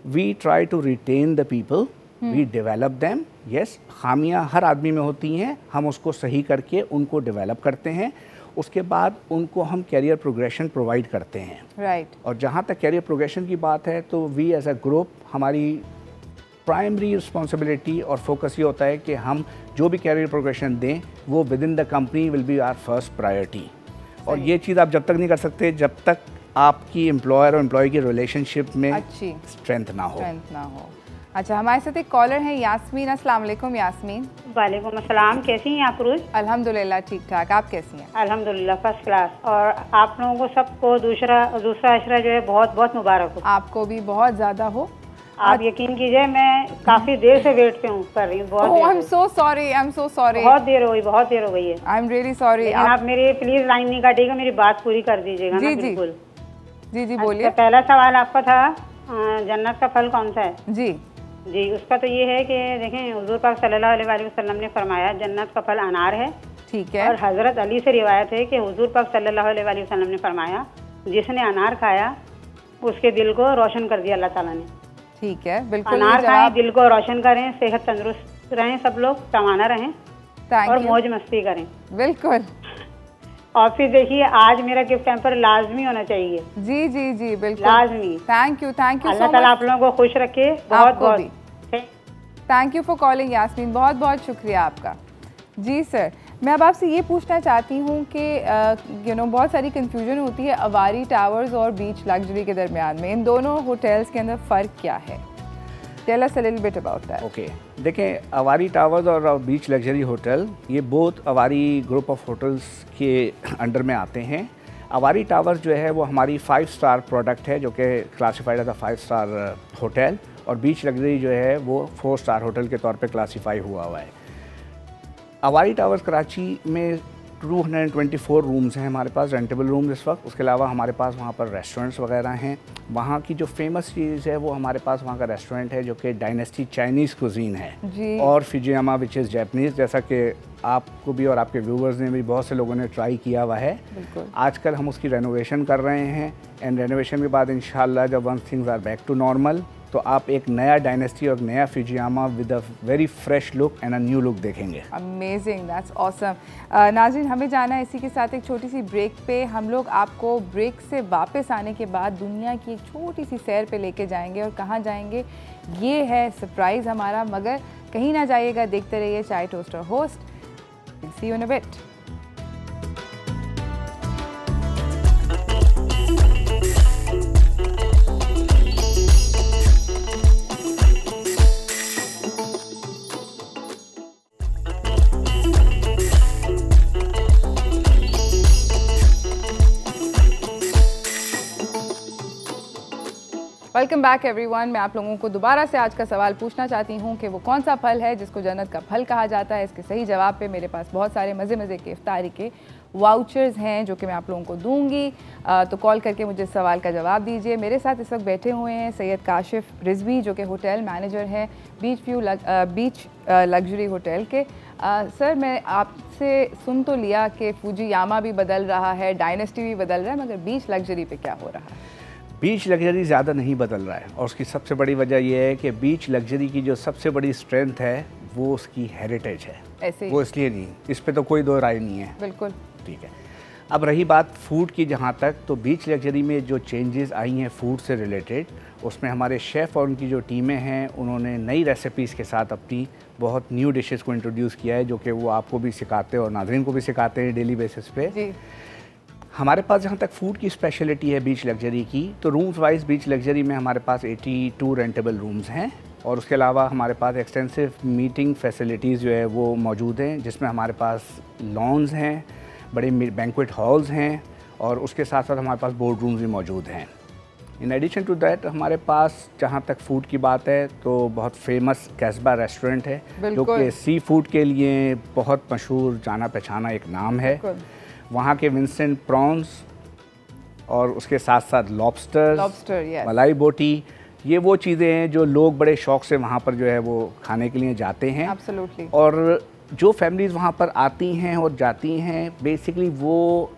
we try to retain the people, we develop them. Yes, खामियां हर आदमी में होती हैं, हम उसको सही करके उनको डेवलप करते हैं, उसके बाद उनको हम कैरियर प्रोग्रेशन प्रोवाइड करते हैं, राइट। और जहाँ तक कैरियर प्रोग्रेशन की बात है तो वी एज अ ग्रुप, हमारी प्राइमरी रिस्पॉन्सिबिलिटी और फोकस ये होता है कि हम जो भी कैरियर प्रोग्रेशन दें वो within the company will be our first priority. और ये चीज़ आप जब तक नहीं कर सकते जब तक आपकी एम्प्लॉयर और एम्प्लॉय की रिलेशनशिप में अच्छी स्ट्रेंथ ना हो। अच्छा, हमारे साथ एक कॉलर हैं यास्मीन। अस्सलाम वालेकुम यास्मीन। वालेकुम अस्सलाम, कैसी हैं आप रोज़? अल्हम्दुलिल्लाह ठीक ठाक, आप कैसी हैं? अल्हम्दुलिल्लाह फर्स्ट क्लास। और आप लोगों को सबको दूसरा अशरा जो है बहुत बहुत मुबारक हो। आपको भी बहुत ज़्यादा हो। आप यकीन कीजिए मैं काफ़ी देर से वेट पे हूँ, कर रही हूँ, बहुत आई एम सो सॉरी, बहुत देर हो गई है। I am really sorry. आप मेरी प्लीज़ लाइन नहीं काटिएगा, मेरी बात पूरी कर दीजिएगा ना। बिल्कुल जी बोलिए। अच्छा, पहला सवाल आपका था जन्नत का फल कौन सा है? जी, उसका तो ये है कि देखें, हुजूर पाक सल्लल्लाहु अलैहि वसल्लम ने फरमाया जन्नत का फल अनार है। ठीक है। और हज़रत अली से रिवायत है कि हुजूर पाक सल्लल्लाहु अलैहि वसल्लम ने फरमाया जिसने अनार खाया उसके दिल को रोशन कर दिया अल्लाह ताला ने। ठीक है, बिल्कुल। अनार खाएं, दिल को रोशन करें, सेहत तंदुरुस्त रहें, सब लोग तवाना रहें और मौज मस्ती करें। बिल्कुल। और फिर देखिए आज मेरा गिफ्ट हैम्पर लाजमी होना चाहिए। जी बिल्कुल लाजमी। थैंक यू अल्लाह ताला आप लोगों को खुश रखे। बहुत thank you for calling Yasmin, बहुत बहुत शुक्रिया आपका। जी सर, मैं अब आपसे ये पूछना चाहती हूँ कि बहुत सारी कन्फ्यूजन होती है अवारी टावर्स और बीच लग्जरी के दरमियान में, इन दोनों होटल्स के अंदर फ़र्क क्या है? Tell us a little bit about that. Okay, देखें, अवारी टावर्स और बीच लग्जरी होटल ये both Avari group of hotels के अंडर में आते हैं। अवारी टावर्स जो है वो हमारी 5 स्टार प्रोडक्ट है, जो कि classified as a 5 star hotel, और बीच लग्जरी जो है वो 4 स्टार होटल के तौर पे क्लासीफाई हुआ है। अवारी टावर्स कराची में 224 रूम्स हैं हमारे पास, रेंटेबल रूम्स इस वक्त। उसके अलावा हमारे पास वहाँ पर रेस्टोरेंट्स वगैरह हैं। वहाँ की जो फेमस चीज़ है वो हमारे पास वहाँ का रेस्टोरेंट है जो कि डायनेस्टी चाइनीज़ कुजीन है जी। और फिजियामा विच इज़ जैपनीज़, जैसा कि आपको भी और आपके व्यूवर्स ने भी, बहुत से लोगों ने ट्राई किया हुआ है। आजकल हम उसकी रेनोवेशन कर रहे हैं, एंड रेनोवेशन के बाद इंशाल्लाह जब once things are back to normal तो आप एक नया डायनेस्टी और नया फिजियामा with a very fresh look and a new look देखेंगे। Amazing, that's awesome. नाज़रीन, हमें जाना है इसी के साथ एक छोटी सी ब्रेक पे। हम लोग आपको ब्रेक से वापस आने के बाद दुनिया की एक छोटी सी सैर पे लेके जाएंगे, और कहाँ जाएंगे ये है सरप्राइज़ हमारा, मगर कहीं ना जाइएगा, देखते रहिए chai toaster host. See you in a bit. Welcome back everyone. मैं आप लोगों को दोबारा से आज का सवाल पूछना चाहती हूँ कि वो कौन सा फल है जिसको जन्नत का फल कहा जाता है। इसके सही जवाब पे मेरे पास बहुत सारे मज़े के इफ्तारी के वाउचर्स हैं जो कि मैं आप लोगों को दूंगी, तो कॉल करके मुझे सवाल का जवाब दीजिए। मेरे साथ इस वक्त बैठे हुए हैं सैयद काशिफ रिजवी जो कि होटल मैनेजर हैं बीच लग्जरी होटल के। सर, मैं आपसे सुन तो लिया कि फुजियामा भी बदल रहा है, डायनेस्टी भी बदल रहा है, मगर बीच लग्जरी पे क्या हो रहा है? बीच लग्जरी ज़्यादा नहीं बदल रहा है और उसकी सबसे बड़ी वजह यह है कि बीच लग्जरी की जो सबसे बड़ी स्ट्रेंथ है वो उसकी हेरिटेज है। ऐसे वो इसलिए नहीं, इस पे तो कोई दो राय नहीं है। बिल्कुल ठीक है। अब रही बात फूड की, जहाँ तक तो बीच लग्जरी में जो चेंजेस आई हैं फूड से रिलेटेड, उसमें हमारे शेफ़ और उनकी जो टीमें हैं उन्होंने नई रेसिपीज़ के साथ अपनी बहुत न्यू डिशेस को इंट्रोड्यूस किया है, जो कि वो आपको भी सिखाते हैं और नाज़रीन को भी सिखाते हैं डेली बेसिस पे जी। हमारे पास जहाँ तक फ़ूड की स्पेशलिटी है बीच लग्जरी की, तो रूम्स वाइज बीच लग्जरी में हमारे पास 82 रेंटेबल रूम्स हैं और उसके अलावा हमारे पास एक्सटेंसिव मीटिंग फैसिलिटीज़ जो है वो मौजूद हैं, जिसमें हमारे पास लॉन्स हैं, बड़े बैंक्वेट हॉल्स हैं और उसके साथ साथ हमारे पास बोर्ड रूम्स भी मौजूद हैं। इन एडिशन टू दैट हमारे पास जहाँ तक फ़ूड की बात है तो बहुत फेमस कैस्बा रेस्टोरेंट है जो कि सी फूड के लिए बहुत मशहूर जाना पहचाना एक नाम है। वहाँ के विंसेंट प्रॉन्स और उसके साथ साथ लॉबस्टर, मलाई बोटी, ये वो चीज़ें हैं जो लोग बड़े शौक़ से वहाँ पर जो है वो खाने के लिए जाते हैं। Absolutely. और जो फैमिलीज़ वहाँ पर आती हैं और जाती हैं, बेसिकली वो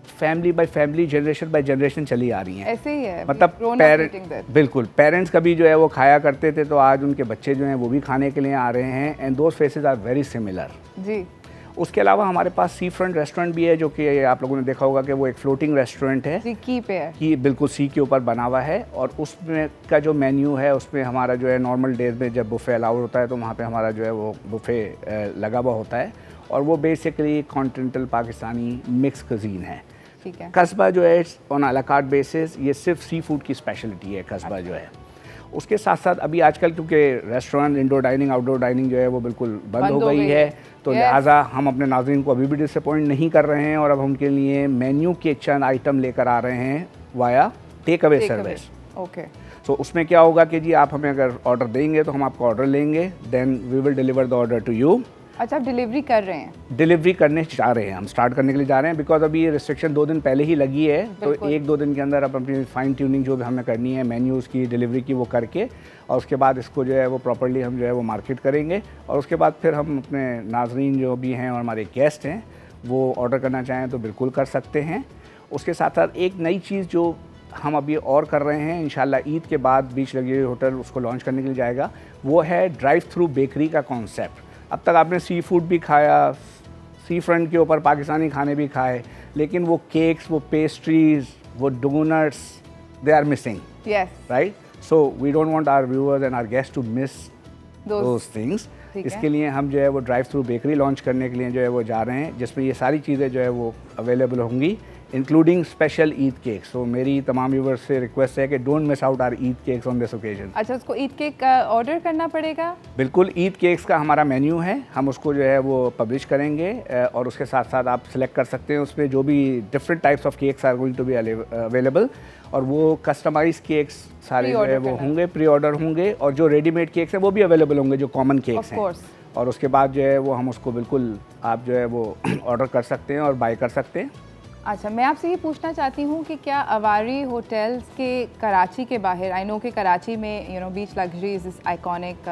family by family, generation by generation चली आ रही हैं। ऐसे ही है, मतलब बिल्कुल पेरेंट्स कभी जो है वो खाया करते थे, तो आज उनके बच्चे जो हैं वो भी खाने के लिए आ रहे हैं and those faces are very similar. जी। उसके अलावा हमारे पास सी फ्रंट रेस्टोरेंट भी है, जो कि आप लोगों ने देखा होगा कि वो एक फ्लोटिंग रेस्टोरेंट है, की पे है, कि बिल्कुल सी के ऊपर बना हुआ है। और उसमें का जो मेन्यू है उसमें हमारा जो है नॉर्मल डेज में जब बुफ़े अलाउड होता है तो वहाँ पे हमारा जो है वो बुफ़े लगा हुआ होता है और वो basically continental Pakistani mix cuisine है। ठीक है। कस्बा जो है ऑन अला कार्ट बेसिस, ये सिर्फ सी फूड की स्पेशलिटी है कस्बा जो है। उसके साथ साथ अभी आजकल क्योंकि restaurant, indoor dining, outdoor dining जो है वो बिल्कुल बंद हो गई है, तो लिहाजा हम अपने नाज़रीन को अभी भी डिसअपॉइंट नहीं कर रहे हैं और अब उनके लिए मेन्यू के चंद आइटम लेकर आ रहे हैं via take away service. Okay. तो उसमें क्या होगा कि जी आप हमें अगर ऑर्डर देंगे तो हम आपको ऑर्डर लेंगे, then we will deliver the order to you. अच्छा, आप डिलीवरी कर रहे हैं? डिलीवरी करने जा रहे हैं, हम स्टार्ट करने के लिए जा रहे हैं, बिकॉज अभी ये रिस्ट्रिक्शन 2 दिन पहले ही लगी है, तो 1-2 दिन के अंदर अब अपनी फाइन ट्यूनिंग जो भी हमें करनी है मेन्यूज़ की, डिलीवरी की, वो करके और उसके बाद इसको जो है वो प्रॉपर्ली हम जो है वो मार्केट करेंगे और उसके बाद फिर हम अपने नाजरीन जो भी हैं और हमारे गेस्ट हैं वो ऑर्डर करना चाहें तो बिल्कुल कर सकते हैं। उसके साथ साथ एक नई चीज़ जो हम अभी और कर रहे हैं, इंशाल्लाह ईद के बाद बीच लग्जरी होटल उसको लॉन्च करने के लिए जाएगा, वो है ड्राइव थ्रू बेकरी का कॉन्सेप्ट। अब तक आपने सी फूड भी खाया, सी फ्रंट के ऊपर पाकिस्तानी खाने भी खाए, लेकिन वो केक्स, वो पेस्ट्रीज, वो donuts, they are missing, right? So we don't want our viewers and our guest to miss those things. इसके लिए हम जो है वो ड्राइव थ्रू बेकरी लॉन्च करने के लिए जो है वो जा रहे हैं, जिसमें ये सारी चीज़ें जो है वो अवेलेबल होंगी, including special Eid cake. So मेरी तमाम व्यूवर्स से रिक्वेस्ट है कि don't miss out our Eid cakes on this occasion. अच्छा, उसको ईद केक का ऑर्डर करना पड़ेगा? बिल्कुल, ईद केक्स का हमारा मेन्यू है, हम उसको जो है वो पब्लिश करेंगे और उसके साथ साथ आप सिलेक्ट कर सकते हैं उसमें जो भी different types of cakes are going to be available और वो कस्टमाइज केक्स सारे जो है वो होंगे, प्री ऑर्डर होंगे और जो रेडीमेड केक्स हैं वो भी अवेलेबल होंगे, जो कॉमन केक्स हैं। और उसके बाद जो है वो हम उसको बिल्कुल आप जो है वो ऑर्डर कर सकते हैं और बाय कर सकते हैं। अच्छा, मैं आपसे ये पूछना चाहती हूँ कि क्या अवारी होटल्स के कराची के बाहर, आई नो कि कराची में beach luxury is this iconic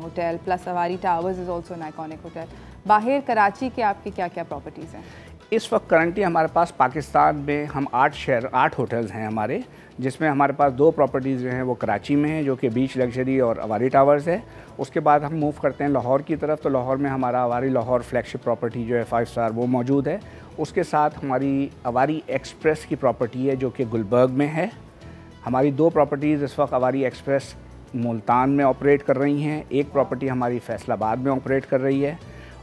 hotel plus Avari towers is also an iconic hotel, बाहर कराची के आपके क्या क्या प्रॉपर्टीज़ हैं? इस वक्त करंटली हमारे पास पाकिस्तान में हम 8 होटल्स हैं हमारे, जिसमें हमारे पास 2 प्रॉपर्टीज़ जो हैं वो कराची में हैं जो कि बीच लग्जरी और अवारी टावर्स है। उसके बाद हम मूव करते हैं लाहौर की तरफ, तो लाहौर में हमारा अवारी लाहौर फ्लैगशिप प्रॉपर्टी जो है 5 स्टार वो मौजूद है। उसके साथ हमारी अवारी एक्सप्रेस की प्रॉपर्टी है जो कि गुलबर्ग में है। हमारी 2 प्रॉपर्टीज़ इस वक्त अवारी एक्सप्रेस मुल्तान में ऑपरेट कर रही हैं, एक प्रॉपर्टी हमारी फैसलाबाद में ऑपरेट कर रही है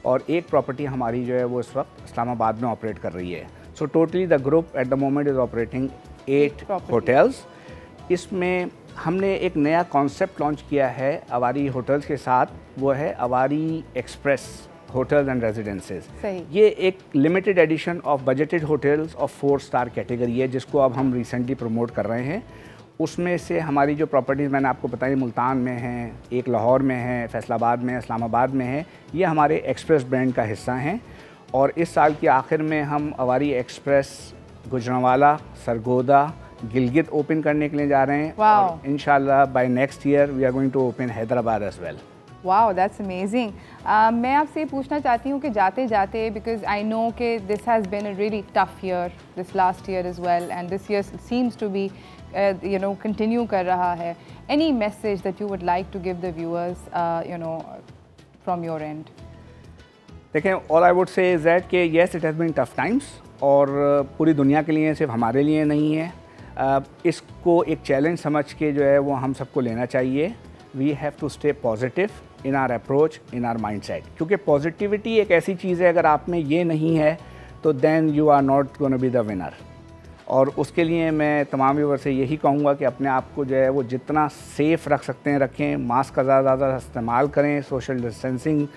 और एक प्रॉपर्टी हमारी जो है वो इस वक्त इस्लामाबाद में ऑपरेट कर रही है। So totally the group at the moment is operating 8 hotels. इसमें हमने एक नया कॉन्सेप्ट लॉन्च किया है अवारी होटल्स के साथ, वो है Avari express hotels and residences. ये एक limited edition of budgeted hotels of 4 star category है जिसको अब हम रिसेंटली प्रमोट कर रहे हैं। उसमें से हमारी जो प्रॉपर्टीज़ मैंने आपको बताई मुल्तान में हैं, एक लाहौर में है, फैसलाबाद में, इस्लामाबाद में है, ये हमारे एक्सप्रेस ब्रांड का हिस्सा हैं। और इस साल के आखिर में हम अवारी एक्सप्रेस गुजरांवाला, सरगोदा, गिलगित ओपन करने के लिए जा रहे हैं। और इंशाल्लाह by next year we are going to open Hyderabad as well. Wow, that's amazing. मैं आपसे ये पूछना चाहती हूँ कि जाते जाते, बिकॉज आई नो कि this has been a really tough year, this last year as well, and this year seems to be you know continue कर रहा है। Any message that you would like to give the viewers you know from your end? देखें, all I would say is that कि yes it has been tough times, और पूरी दुनिया के लिए, सिर्फ हमारे लिए नहीं है। इसको एक चैलेंज समझ के जो है वो हम सबको लेना चाहिए। We have to stay positive in our approach, in our mindset, क्योंकि पॉजिटिविटी एक ऐसी चीज़ है, अगर आप में ये नहीं है तो then you are not gonna be the winner. और उसके लिए मैं तमाम व्यूअर से यही कहूँगा कि अपने आप को जो है वो जितना सेफ़ रख सकते हैं रखें, मास्क का ज़्यादा इस्तेमाल करें, सोशल डिस्टेंसिंग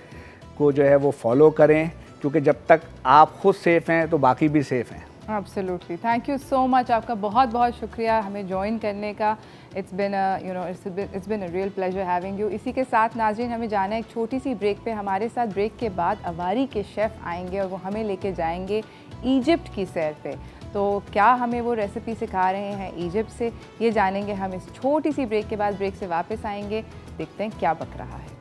को जो है वो फॉलो करें, क्योंकि जब तक आप खुद सेफ़ हैं तो बाकी भी सेफ़ हैं। Absolutely, thank you so much. आपका बहुत बहुत शुक्रिया हमें ज्वाइन करने का। It's been a real pleasure having you. इसी के साथ नाज़रीन, हमें जाना है एक छोटी सी ब्रेक पे। हमारे साथ ब्रेक के बाद अवारी के शेफ़ आएंगे और वो हमें लेके जाएंगे इजिप्ट की सैर पे। तो क्या हमें वो रेसिपी सिखा रहे हैं इजिप्ट से, ये जानेंगे हम इस छोटी सी ब्रेक के बाद। ब्रेक से वापस आएंगे, देखते हैं क्या बक रहा है।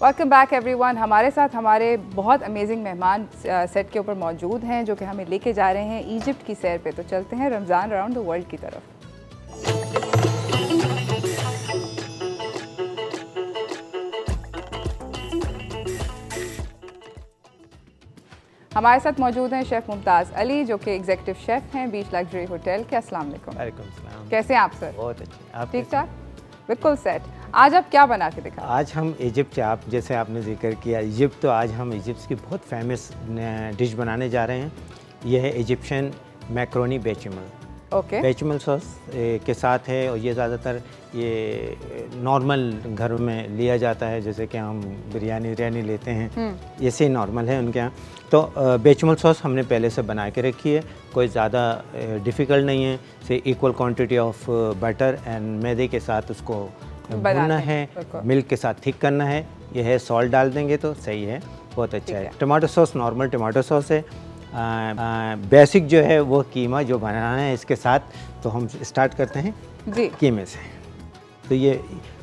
Welcome back everyone. हमारे साथ हमारे बहुत अमेजिंग मेहमान सेट के ऊपर मौजूद हैं, जो कि हमें लेके जा रहे हैं इजिप्ट की सैर पे। तो चलते हैं रमज़ान अराउंड द वर्ल्ड की तरफ। हमारे साथ मौजूद हैं शेफ़ मुमताज़ अली, जो कि एग्जीक्यूटिव शेफ़ हैं बीच लग्जरी होटल के। अस्सलाम वालेकुम। वालेकुम सलाम। कैसे हैं आप सर? बहुत अच्छे। आप ठीक ठाक, बिल्कुल सेट। आज आप क्या बना के दिखा? आज हम इजिप्ट, आप जैसे आपने जिक्र किया इजिप्ट, तो आज हम इजिप्ट की बहुत फेमस डिश बनाने जा रहे हैं। यह है इजिप्शियन मैक्रोनी बेचमल। ओके। बेचमल सॉस के साथ है, और ये ज़्यादातर ये नॉर्मल घर में लिया जाता है, जैसे कि हम बिरयानी लेते हैं, ऐसे ही नॉर्मल है उनके यहाँ। तो बेचमल सॉस हमने पहले से बना के रखी है, कोई ज़्यादा डिफ़िकल्ट नहीं है। से equal quantity of butter and मैदे के साथ उसको भूनना है, मिल्क के साथ थिक करना है। यह है, सॉल्ट डाल देंगे तो सही है, बहुत अच्छा है। Tomato sauce normal tomato sauce है। बेसिक जो है वो कीमा जो बनाना है इसके साथ, तो हम स्टार्ट करते हैं जी कीमे से। तो ये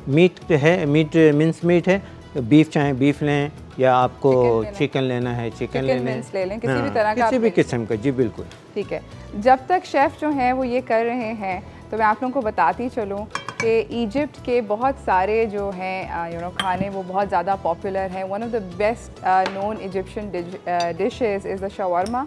मीट है, मिन्स मीट है, बीफ चाहे बीफ लें, या आपको चिकन लेना है चिकन ले लें, किसी भी तरह का, किसी भी किस्म का। जी बिल्कुल, ठीक है। जब तक शेफ़ जो हैं वो ये कर रहे हैं, तो मैं आप लोगों को बताती चलूँ कि इजिप्ट के बहुत सारे जो हैं खाने वो बहुत ज़्यादा पॉपुलर हैं। One of the best known Egyptian dishes is the shawarma.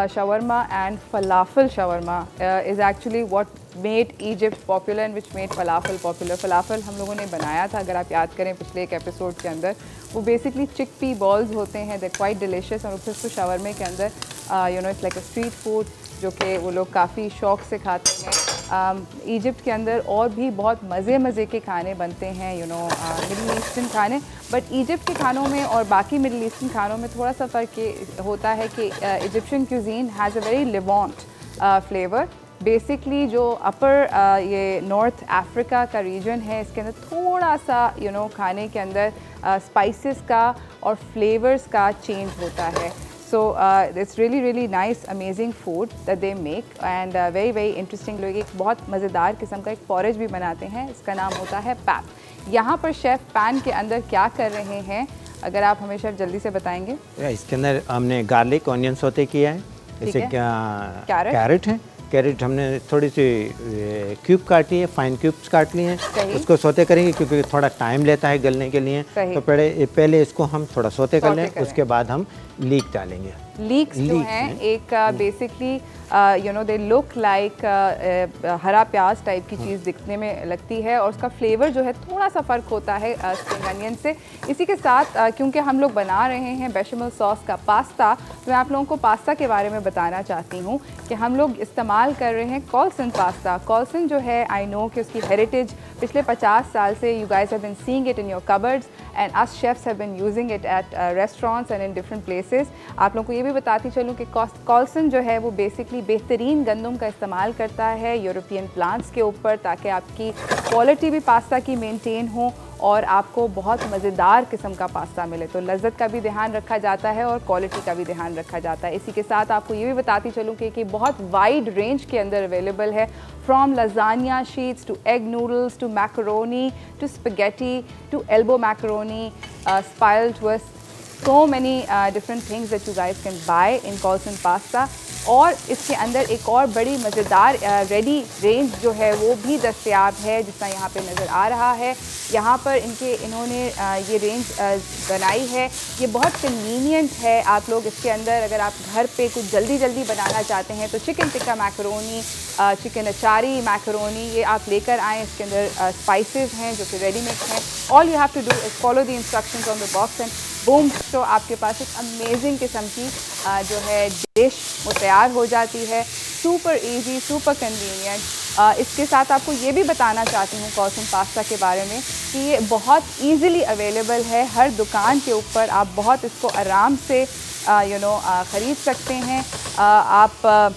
Shawarma and falafel shawarma is actually what made Egypt popular and which made falafel popular. Falafel हम लोगों ने बनाया था, अगर आप याद करें पिछले एक एपिसोड के अंदर। वो बेसिकली चिकपी बॉल्स होते हैं, they're quite delicious, और फिर उसको shawarma के अंदर it's like a street food, जो कि वो लोग काफ़ी शौक़ से खाते हैं। इजिप्ट के अंदर और भी बहुत मज़े के खाने बनते हैं, मिडल ईस्टर्न खाने। बट इजिप्ट के खानों में और बाकी मिडल ईस्टर्न खानों में थोड़ा सा फ़र्क होता है कि Egyptian cuisine has a very Levant flavour. Basically जो अपर ये नॉर्थ अफ्रीका का रीजन है, इसके अंदर थोड़ा सा खाने के अंदर स्पाइसेस का और फ्लेवर्स का चेंज होता है। So it's really nice, amazing food that they make, and very interesting। लोग एक बहुत मज़ेदार किस्म का एक पॉरेज भी बनाते हैं, इसका नाम होता है पैप। यहाँ पर शेफ़ पैन के अंदर क्या कर रहे हैं, अगर आप हमें शेफ़ जल्दी से बताएंगे। इसके अंदर हमने गार्लिक ऑनियन सौते किया है, जैसे कैरेट है। कैरेट हमने थोड़ी सी क्यूब काटी है, फाइन क्यूब्स काट लिए हैं, उसको सोते करेंगे क्योंकि थोड़ा टाइम लेता है गलने के लिए। तो पहले इसको हम थोड़ा सोते कर लें, उसके बाद हम लीक डालेंगे। लीक्स जो हैं एक basically you no they look like हरा प्याज टाइप की चीज़ दिखने में लगती है और उसका फ्लेवर जो है थोड़ा सा फ़र्क होता है स्प्रिंग अनियन से। इसी के साथ क्योंकि हम लोग बना रहे हैं बेशमेल सॉस का पास्ता, तो मैं आप लोगों को पास्ता के बारे में बताना चाहती हूँ कि हम लोग इस्तेमाल कर रहे हैं कॉल्सन पास्ता। कॉल्सन जो है आई नो कि उसकी हेरिटेज पिछले 50 साल से you guys have been seeing it in your cupboards and us chefs have been using it at restaurants and in different places. आप लोगों को ये भी बताती चलूँ कि कॉल्सन जो है वो बेसिकली बेहतरीन गंदम का इस्तेमाल करता है यूरोपियन प्लांट्स के ऊपर, ताकि आपकी क्वालिटी भी पास्ता की मेंटेन हो और आपको बहुत मज़ेदार किस्म का पास्ता मिले। तो लज़्ज़त का भी ध्यान रखा जाता है और क्वालिटी का भी ध्यान रखा जाता है। इसी के साथ आपको ये भी बताती चलूँ कि बहुत वाइड रेंज के अंदर अवेलेबल है, from lasagne sheets to egg noodles to macaroni to spaghetti to elbow macaroni, spiral twist, so many different things that you guys can buy in Colson pasta। और इसके अंदर एक और बड़ी मज़ेदार रेडी रेंज जो है वो भी दस्तयाब है, जिसका यहाँ पे नज़र आ रहा है। यहाँ पर इन्होंने ये रेंज बनाई है, ये बहुत कन्वीनियंट है। आप लोग इसके अंदर अगर आप घर पे कुछ जल्दी बनाना चाहते हैं तो chicken tikka macaroni, chicken achari macaroni ये आप लेकर आएँ। इसके अंदर स्पाइसेस हैं जो कि रेडी मिक्स हैं। All you have to do is follow the instructions on the box and boom, तो आपके पास एक अमेजिंग किस्म की जो है डिश वो तैयार हो जाती है। Super easy, super convenient. इसके साथ आपको ये भी बताना चाहती हूँ कॉल्सन पास्ता के बारे में कि ये बहुत इजीली अवेलेबल है हर दुकान के ऊपर। आप बहुत इसको आराम से यू नो ख़रीद सकते हैं। आप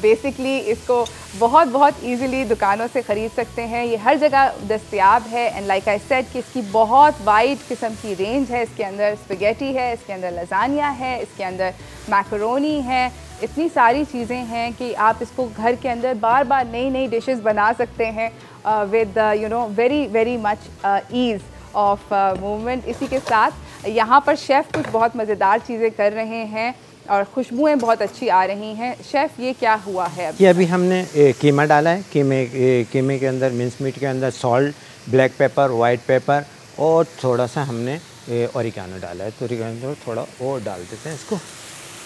बेसिकली इसको बहुत ईज़िली दुकानों से ख़रीद सकते हैं। ये हर जगह दस्तयाब है एंड लाइक आई सेड कि इसकी बहुत वाइड किस्म की रेंज है। इसके अंदर स्पगेटी है, इसके अंदर लजानिया है, इसके अंदर मैकरोनी है। इतनी सारी चीज़ें हैं कि आप इसको घर के अंदर बार बार नई डिशेस बना सकते हैं with you know very much ease of movement. इसी के साथ यहाँ पर शेफ़ कुछ बहुत मज़ेदार चीज़ें कर रहे हैं और खुशबुएं बहुत अच्छी आ रही हैं। शेफ़ ये क्या हुआ है ये अभी हमने कीमा डाला है। कीमे के अंदर मिन्स मीट के अंदर salt, black pepper, white paper और थोड़ा सा हमने ओरिगानो डाला है। तो ओरिगानो थोड़ा और डाल देते हैं इसको।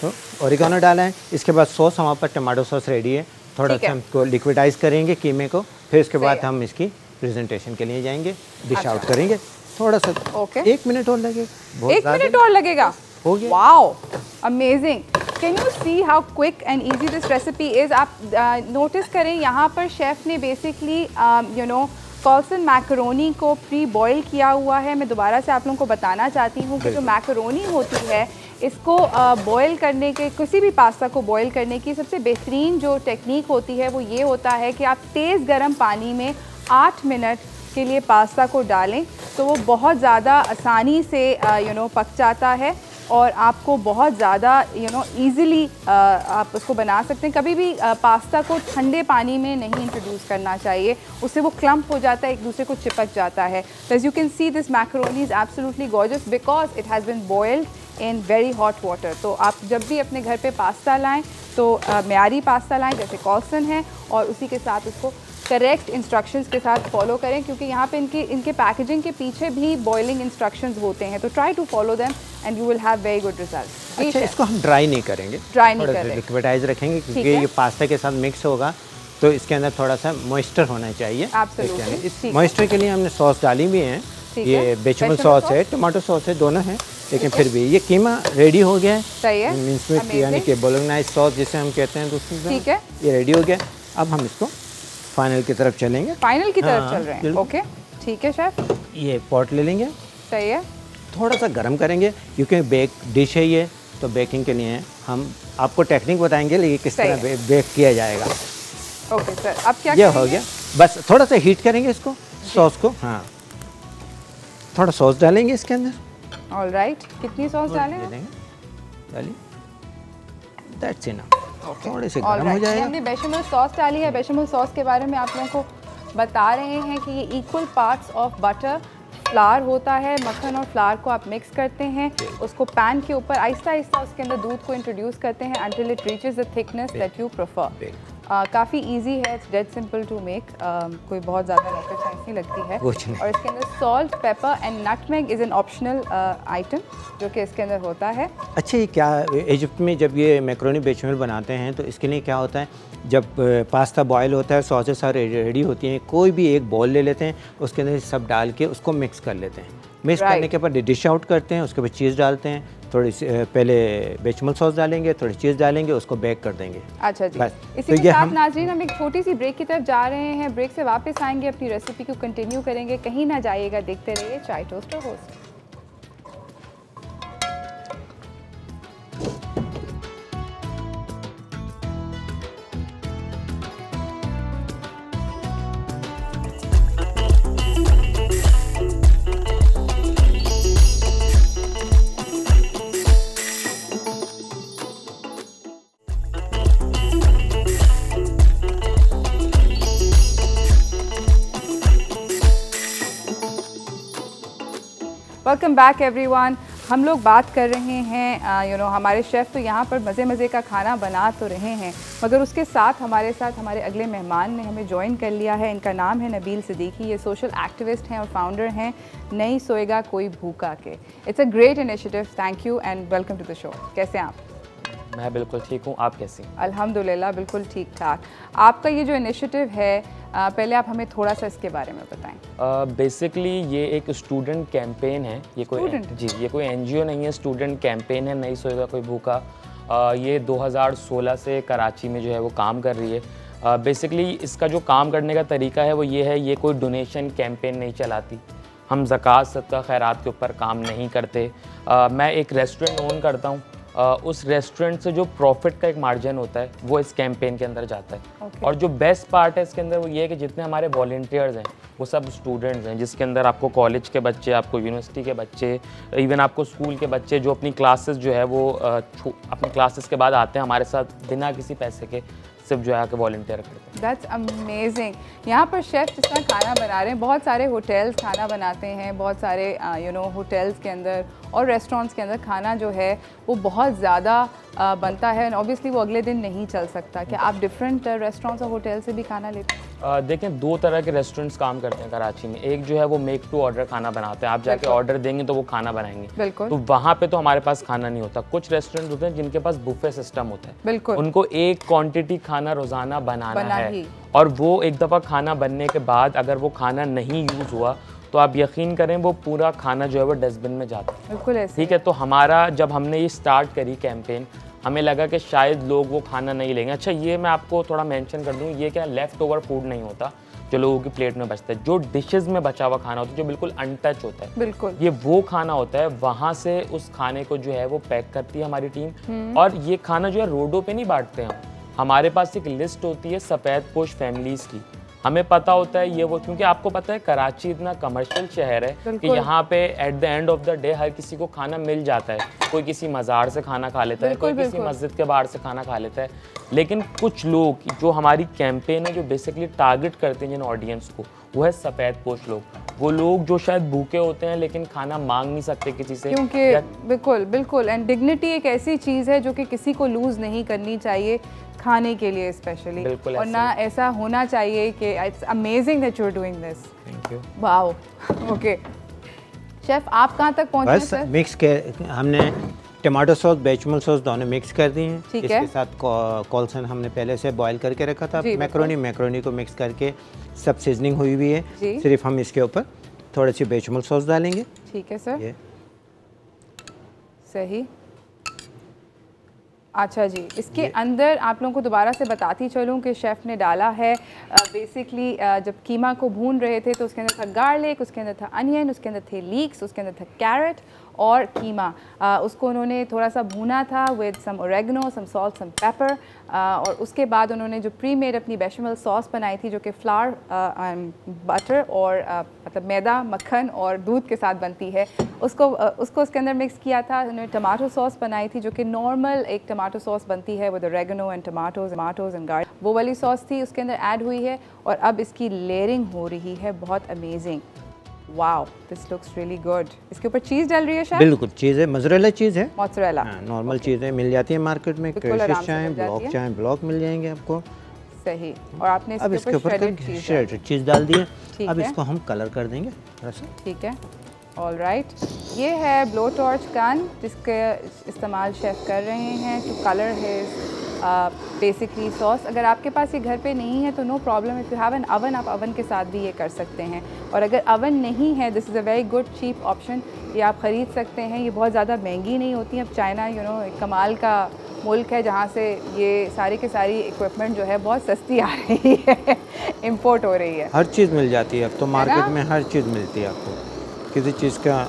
तो ओरिगानो डाला है। इसके बाद सॉस हमारे पास टमाटो सॉस रेडी है। थोड़ा सा हम इसको लिक्विडाइज करेंगे कीमे को, फिर इसके बाद हम इसकी प्रेजेंटेशन के लिए जाएंगे, डिश आउट करेंगे। थोड़ा सा 1 मिनट और लगेगा। 1 मिनट और लगेगा? हो गया। Wow, amazing. Can you see how quick and easy this recipe is. आप नोटिस करें यहाँ पर शेफ़ ने बेसिकली यू नो कॉल्सन मैकरोनी को प्री बॉयल किया हुआ है। मैं दोबारा से आप लोगों को बताना चाहती हूँ कि जो मैकरोनी होती है इसको बॉयल करने के, किसी भी पास्ता को बॉयल करने की सबसे बेहतरीन जो टेक्निक होती है वो ये होता है कि आप तेज़ गर्म पानी में 8 मिनट के लिए पास्ता को डालें तो वो बहुत ज़्यादा आसानी से यू नो पक जाता है और आपको बहुत ज़्यादा यू नो ईज़िली आप उसको बना सकते हैं। कभी भी पास्ता को ठंडे पानी में नहीं इंट्रोड्यूस करना चाहिए, उससे वो क्लम्प हो जाता है, एक दूसरे को चिपक जाता है। तो as you can see this macaroni is absolutely gorgeous because it has been boiled in very hot water. तो आप जब भी अपने घर पे पास्ता लाएँ तो मेयारी पास्ता लाएँ जैसे कॉल्सन है और उसी के साथ उसको करेक्ट इंस्ट्रक्शंस के साथ फॉलो करें, क्योंकि यहाँ पे इनके पैकेजिंग के पीछे भी बॉइलिंग इंस्ट्रक्शंस होते हैं। तो try to follow them and you will have very good result. अच्छा, इसको हम ड्राई नहीं करेंगे, ड्राई नहीं करेंगे, लिक्विडाइज रखेंगे क्योंकि ये पास्ता के साथ मिक्स होगा तो इसके अंदर थोड़ा सा मॉइस्चर होना चाहिए। एब्सोल्युटली। मॉइस्चर के लिए हमने सॉस डाली भी है। ये बेचमेल सॉस है, टमाटो सॉस है, दोनों हैं, लेकिन फिर भी ये कीमा रेडी हो गया है। सही है। मिन्स मीट यानी कि बोलोग्नाइज सॉस जिसे हम कहते हैं दूसरी। ठीक है, ये रेडी हो गया। अब हम इसको फाइनल की तरफ चलेंगे। फाइनल की तरफ चल रहे हैं। ओके, ठीक है शेफ। ये पॉट ले लेंगे। सही है। थोड़ा सा गर्म करेंगे क्योंकि बेक डिश है ये, तो बेकिंग के लिए हम आपको टेक्निक बताएंगे लेकिन किस तरह बेक किया जाएगा। ओके सर, अब क्या ये हो गया। बस थोड़ा सा हीट करेंगे इसको, सॉस को। हाँ, थोड़ा सॉस डालेंगे इसके अंदर। ऑलराइट, कितनी सॉस डालेंगे? डालिए, दैट्स इनफ। थोड़े से गर्म हो जाएगा। हमने बेशमेल सॉस डाली है। बेशमेल सॉस के बारे में आप लोगों को बता रहे हैं कि ये equal parts of butter, flower होता है, मक्खन और फ्लावर को आप मिक्स करते हैं, उसको पैन के ऊपर आहिस्ता आहिस्ता उसके अंदर दूध को इंट्रोड्यूस करते हैं until it reaches the thickness that you prefer। काफ़ी इजी है, it's dead simple to make, कोई बहुत ज़्यादा रॉकेट साइंस नहीं लगती है। और इसके अंदर salt, paper and nutmeg is an optional item जो कि इसके अंदर होता है। अच्छा, ये क्या इजिप्ट में जब ये मैक्रोनी बेचमेल बनाते हैं तो इसके लिए क्या होता है, जब पास्ता बॉयल होता है, सॉसेस सारे रेडी होती हैं, कोई भी एक बॉल ले लेते हैं, उसके अंदर सब डाल के उसको मिक्स कर लेते हैं। मिक्स करने के बाद डिश आउट करते हैं, उसके बाद चीज़ डालते हैं, थोड़ी सी पहले बेचमल सॉस डालेंगे, थोड़ी चीज़ डालेंगे, उसको बेक कर देंगे। अच्छा जी, इसी के साथ नाज़रीन हम एक छोटी सी ब्रेक की तरफ जा रहे हैं। ब्रेक से वापस आएंगे, अपनी रेसिपी को कंटिन्यू करेंगे, कहीं ना जाइएगा, देखते रहिए chai toaster host. Welcome back everyone. हम लोग बात कर रहे हैं हमारे शेफ़ तो यहाँ पर मज़े का खाना बना तो रहे हैं, मगर उसके साथ हमारे अगले मेहमान ने हमें ज्वाइन कर लिया है। इनका नाम है नबील सिद्दीकी। ये सोशल एक्टिविस्ट हैं और फाउंडर हैं नहीं सोएगा कोई भूखा के। It's a great initiative, thank you and welcome to the show. कैसे हैं आप? मैं बिल्कुल ठीक हूँ, आप कैसी? अल्हम्दुलिल्लाह बिल्कुल ठीक ठाक। आपका ये जो इनिशिएटिव है, पहले आप हमें थोड़ा सा इसके बारे में बताएं। बेसिकली ये एक स्टूडेंट कैंपेन है। ये कोई एनजीओ नहीं है, स्टूडेंट कैंपेन है नहीं सोएगा कोई भूखा। ये 2016 से कराची में जो है वो काम कर रही है। बेसिकली इसका जो काम करने का तरीका है वो ये है, ये कोई डोनेशन कैंपेन नहीं चलाती, हम ज़कात सदका खैरात के ऊपर काम नहीं करते। मैं एक रेस्टोरेंट ओन करता हूँ, उस रेस्टोरेंट से जो प्रॉफिट का एक मार्जिन होता है वो इस कैंपेन के अंदर जाता है। और जो बेस्ट पार्ट है इसके अंदर वो ये है कि जितने हमारे वॉलंटियर्स हैं वो सब स्टूडेंट्स हैं, जिसके अंदर आपको कॉलेज के बच्चे, आपको यूनिवर्सिटी के बच्चे, इवन आपको स्कूल के बच्चे जो अपनी क्लासेस जो है वो अपनी क्लासेस के बाद आते हैं हमारे साथ बिना किसी पैसे के, सिर्फ जो है आके वॉलंटियर करते हैं। That's amazing. यहाँ पर शेफ़ जिस तरह खाना बना रहे हैं, बहुत सारे होटल्स खाना बनाते हैं, बहुत सारे होटल्स के अंदर और रेस्टोरेंट्स के अंदर खाना जो है वो बहुत ज़्यादा बनता है, ऑब्वियसली वो अगले दिन नहीं चल सकता। क्या आप डिफरेंट रेस्टोरेंट्स और होटल से भी खाना लेते हैं? देखें, दो तरह के रेस्टोरेंट्स काम करते हैं कराची में। एक जो है वो मेक टू ऑर्डर खाना बनाते हैं, आप जाके ऑर्डर देंगे तो वो खाना बनाएंगे। बिल्कुल। तो वहाँ पे तो हमारे पास खाना नहीं होता। कुछ रेस्टोरेंट होते हैं जिनके पास बुफे सिस्टम होता है। बिल्कुल। उनको एक क्वांटिटी खाना रोज़ाना बनाना है, और वो एक दफ़ा खाना बनने के बाद अगर वो खाना नहीं यूज़ हुआ तो आप यकीन करें वो पूरा खाना जो है वो डस्टबिन में जाता है। बिल्कुल ऐसे। ठीक है, तो हमारा जब हमने ये स्टार्ट करी कैंपेन, हमें लगा कि शायद लोग वो खाना नहीं लेंगे। अच्छा, ये मैं आपको थोड़ा मेंशन कर दूँ, ये क्या लेफ़्ट ओवर फूड नहीं होता जो लोगों की प्लेट में बचता है। जो डिशेस में बचा हुआ खाना होता है, जो बिल्कुल अनटच होता है, बिल्कुल ये वो खाना होता है। वहाँ से उस खाने को जो है वो पैक करती है हमारी टीम, और ये खाना जो है रोडों पे नहीं बांटते हैं। हमारे पास एक लिस्ट होती है सफ़ेद पोश फैमिलीज़ की, हमें पता होता है ये वो, क्योंकि आपको पता है कराची इतना कमर्शियल शहर है कि यहाँ पे at the end of the day हर किसी को खाना मिल जाता है। कोई किसी मज़ार से खाना खा लेता है, कोई किसी मस्जिद के बाहर से खाना खा लेता है। लेकिन कुछ लोग जो हमारी कैंपेन है जो बेसिकली टारगेट करते हैं जिन ऑडियंस को, वो है सफ़ेद पोश लोग। वो लोग जो शायद भूखे होते हैं लेकिन खाना मांग नहीं सकते किसी से, क्योंकि बिल्कुल एंड डिग्निटी एक ऐसी चीज़ है जो कि किसी को लूज़ नहीं करनी चाहिए खाने के लिए स्पेशली, और ना ऐसा होना चाहिए कि it's amazing that you are doing this. Thank you. Wow, okay chef आप कहाँ तक पहुँचे? बस मिक्स के हमने टमाटो सॉस, बेचमल सॉस दोनों मिक्स कर दिए हैं। ठीक इसके साथ कॉल्सन हमने पहले से बॉईल करके रखा था। मैक्रोनी को मिक्स करके सब सीजनिंग हुई हुई है, सिर्फ हम इसके ऊपर थोड़ी सी बेचमल सॉस डालेंगे। ठीक है सर, ये सही। अच्छा जी, इसके अंदर आप लोगों को दोबारा से बताती चलूँ कि शेफ़ ने डाला है बेसिकली जब कीमा को भून रहे थे तो उसके अंदर था गार्लिक, उसके अंदर था अनियन, उसके अंदर थे लीक्स, उसके अंदर था कैरेट और कीमा। उसको उन्होंने थोड़ा सा भूना था with some oregano, some salt, some pepper, और उसके बाद उन्होंने जो प्री मेड अपनी बेशमल सॉस बनाई थी जो कि फ्लावर, बटर और मतलब मैदा, मक्खन और दूध के साथ बनती है, उसको उसके अंदर मिक्स किया था। उन्होंने टमाटो सॉस बनाई थी जो कि नॉर्मल एक टमाटो सॉस बनती है with oregano and tomatoes and garlic, वो वाली सॉस थी उसके अंदर ऐड हुई है, और अब इसकी लेयरिंग हो रही है। बहुत amazing, wow, this looks really good. इसके ऊपर चीज़ डल रही है शायद? बिल्कुल चीज़ है, मोज़रेला चीज़ है, मोज़रेला। नॉर्मल चीज़ें मिल जाती है मार्केट में, क्रशेस चाहें, ब्लॉक चाहें ब्लॉक मिल जाएंगे आपको। सही। और आपने अब इसके ऊपर श्रेडेड चीज़ डाल दी है। अब इसको हम कलर कर देंगे थोड़ा सा। ठीक है, ऑल राइट। ये है ब्लो टॉर्च गन जिसके इस्तेमाल शेफ़ कर रहे हैं to colour his basically sauce. अगर आपके पास ये घर पे नहीं है तो no problem, if you have an oven आप अवन के साथ भी ये कर सकते हैं। और अगर अवन नहीं है, this is a very good cheap option, ये आप ख़रीद सकते हैं। ये बहुत ज़्यादा महंगी नहीं होती। अब चाइना एक कमाल का मुल्क है जहाँ से ये सारी की सारी इक्विपमेंट जो है बहुत सस्ती आ रही है, इम्पोर्ट हो रही है। हर चीज़ मिल जाती है अब तो मार्केट में, हर चीज़ मिलती है आपको। किसी चीज़ का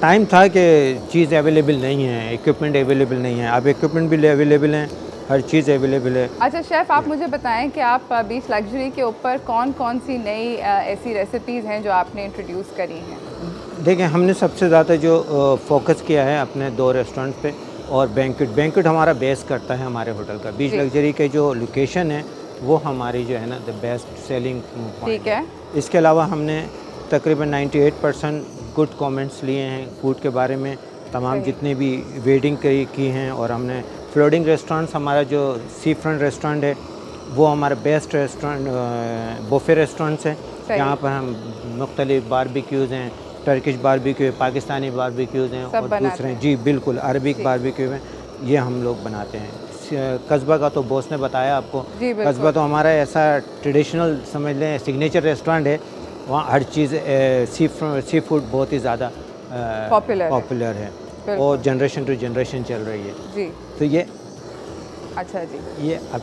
टाइम था कि चीज़ अवेलेबल नहीं है, इक्विपमेंट अवेलेबल नहीं है, अब इक्विपमेंट भी अवेलेबल हैं, हर चीज़ अवेलेबल है। अच्छा शेफ़, आप मुझे बताएं कि आप बीफ लग्जरी के ऊपर कौन कौन सी नई ऐसी रेसिपीज़ हैं जो आपने इंट्रोड्यूस करी हैं? देखिए, हमने सबसे ज़्यादा जो फोकस किया है अपने 2 रेस्टोरेंट पे और बैंक्वेट हमारा बेस करता है हमारे होटल का। बीच लग्जरी के जो लोकेशन है वो हमारी जो है ना द बेस्ट सेलिंग पॉइंट। ठीक है। इसके अलावा हमने तकरीबन 98% गुड कमेंट्स लिए हैं फूड के बारे में, तमाम जितने भी वेडिंग की हैं। और हमने फ्लोटिंग रेस्टोरेंट्स, हमारा जो सी फ्रंट रेस्टोरेंट है वो हमारा बेस्ट रेस्टोरेंट बुफे रेस्टोरेंट्स है। यहाँ पर हम मुख्तलिफ बारबेक्यूज़ हैं, टर्किश बारबेक्यू है, पाकिस्तानी बारबेक्यूज़ हैं और दूसरे जी बिल्कुल अरबिक बारबेक्यू हैं, ये हम लोग बनाते हैं। कस्बा का तो बॉस ने बताया आपको, कस्बा तो हमारा ऐसा ट्रेडिशनल समझ लें सिग्नेचर रेस्टोरेंट है, वहाँ हर चीज़ सी फूड बहुत ही ज़्यादा पॉपुलर है और जनरेशन टू जनरेशन चल रही है जी। तो ये अच्छा जी, ये अब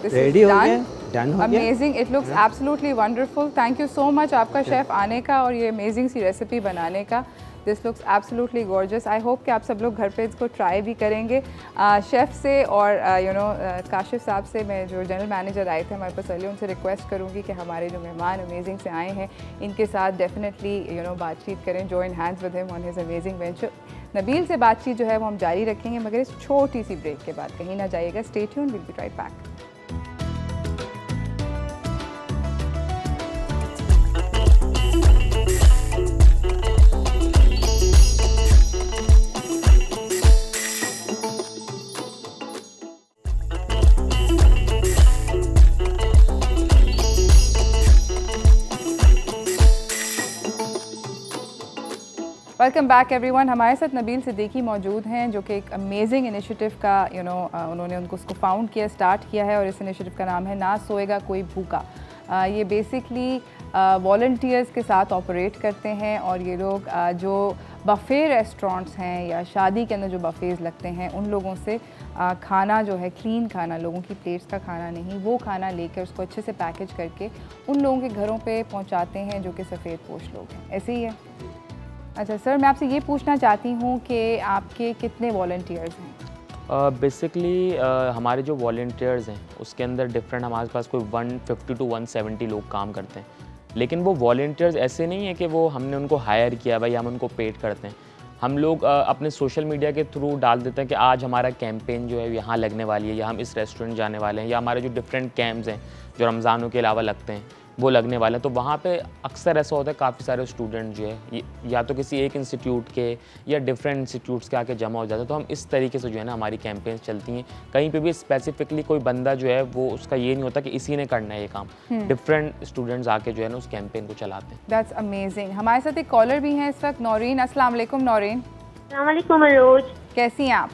रेडी हो गया, डन हो गया। Amazing, it looks absolutely wonderful. Thank you so much आपका शेफ़ आने का और ये अमेजिंग सी रेसिपी बनाने का। This looks absolutely gorgeous. I hope कि आप सब लोग घर पे इसको ट्राई भी करेंगे। शेफ़ से और काशिफ साहब से, मैं जो जनरल मैनेजर आए थे हमारे पास अली, उनसे रिक्वेस्ट करूँगी कि हमारे जो मेहमान अमेजिंग से आए हैं इनके साथ डेफिनेटली बातचीत करें, join hands with him on his amazing venture. Nabeel से बातचीत जो है वो हम जारी रखेंगे मगर इस छोटी सी ब्रेक के बाद, कहीं ना जाइएगा, stay tuned, will be right back. Welcome back everyone. हमारे साथ नबील सिद्दीकी मौजूद हैं जो कि एक अमेजिंग इनिशिएटिव का उन्होंने उसको फाउंड किया, स्टार्ट किया है और इस इनिशिएटिव का नाम है ना सोएगा कोई भूखा। ये बेसिकली वॉलंटियर्स के साथ ऑपरेट करते हैं और ये लोग जो बफ़े रेस्टोरेंट्स हैं या शादी के अंदर जो बफ़ेज़ लगते हैं उन लोगों से खाना जो है, क्लीन खाना, लोगों की प्लेट्स का खाना नहीं, वो खाना लेकर उसको अच्छे से पैकेज करके उन लोगों के घरों पे पहुंचाते हैं जो कि सफ़ेद पोश लोग हैं। ऐसे ही है। अच्छा सर, मैं आपसे ये पूछना चाहती हूँ कि आपके कितने वॉलंटियर्स हैं? बेसिकली हमारे जो वॉलंटियर्स हैं उसके अंदर डिफरेंट, हमारे पास कोई 150 to 170 लोग काम करते हैं। लेकिन वो वॉलंटियर्स ऐसे नहीं है कि वो हमने उनको हायर किया भाई हम उनको पेड करते हैं। हम लोग अपने सोशल मीडिया के थ्रू डाल देते हैं कि आज हमारा कैंपेन जो है यहाँ लगने वाली है या हम इस रेस्टोरेंट जाने वाले हैं या हमारे जो डिफरेंट कैंप्स हैं जो रमज़ानों के अलावा लगते हैं वो लगने वाले हैं। तो वहाँ पे अक्सर ऐसा होता है काफ़ी सारे स्टूडेंट जो है या तो किसी एक इंस्टीट्यूट के या डिफरेंट इंस्टीट्यूट्स के आके जमा हो जाते हैं। तो हम इस तरीके से जो है ना हमारी कैंपेन्स चलती हैं। कहीं पे भी स्पेसिफिकली कोई बंदा जो है वो उसका ये नहीं होता कि इसी ने करना है ये काम, डिफरेंट स्टूडेंट्स आके जो है ना उस कैंपेन को चलाते हैं। That's amazing. हमारे साथ एक कॉलर भी हैं इस वक्त, नौरीन। अस्सलाम वालेकुम नौरीन। अस्सलाम वालेकुम रोज, कैसी हैं आप?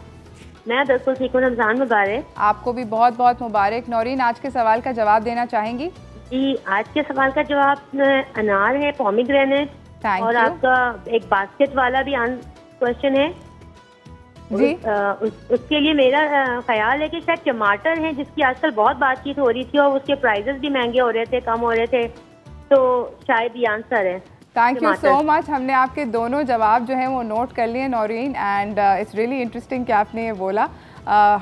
मैं बिल्कुल ठीक हूँ, रमज़ान मुबारक। आपको भी बहुत बहुत मुबारक। नौरीन, आज के सवाल का जवाब देना चाहेंगी? जी, आज के सवाल का जवाब अनार है, पोमीग्रेनेट और आपका एक बास्केट वाला भी क्वेश्चन है जी। उसके लिए मेरा ख्याल है कि शायद टमाटर है जिसकी आजकल बहुत बातचीत हो रही थी और उसके प्राइसेस भी महंगे हो रहे थे, कम हो रहे थे, तो शायद ये आंसर है। Thank you so much. हमने आपके दोनों जवाब जो हैं वो नोट कर लिए Naureen, and it's really interesting कि आपने ये बोला।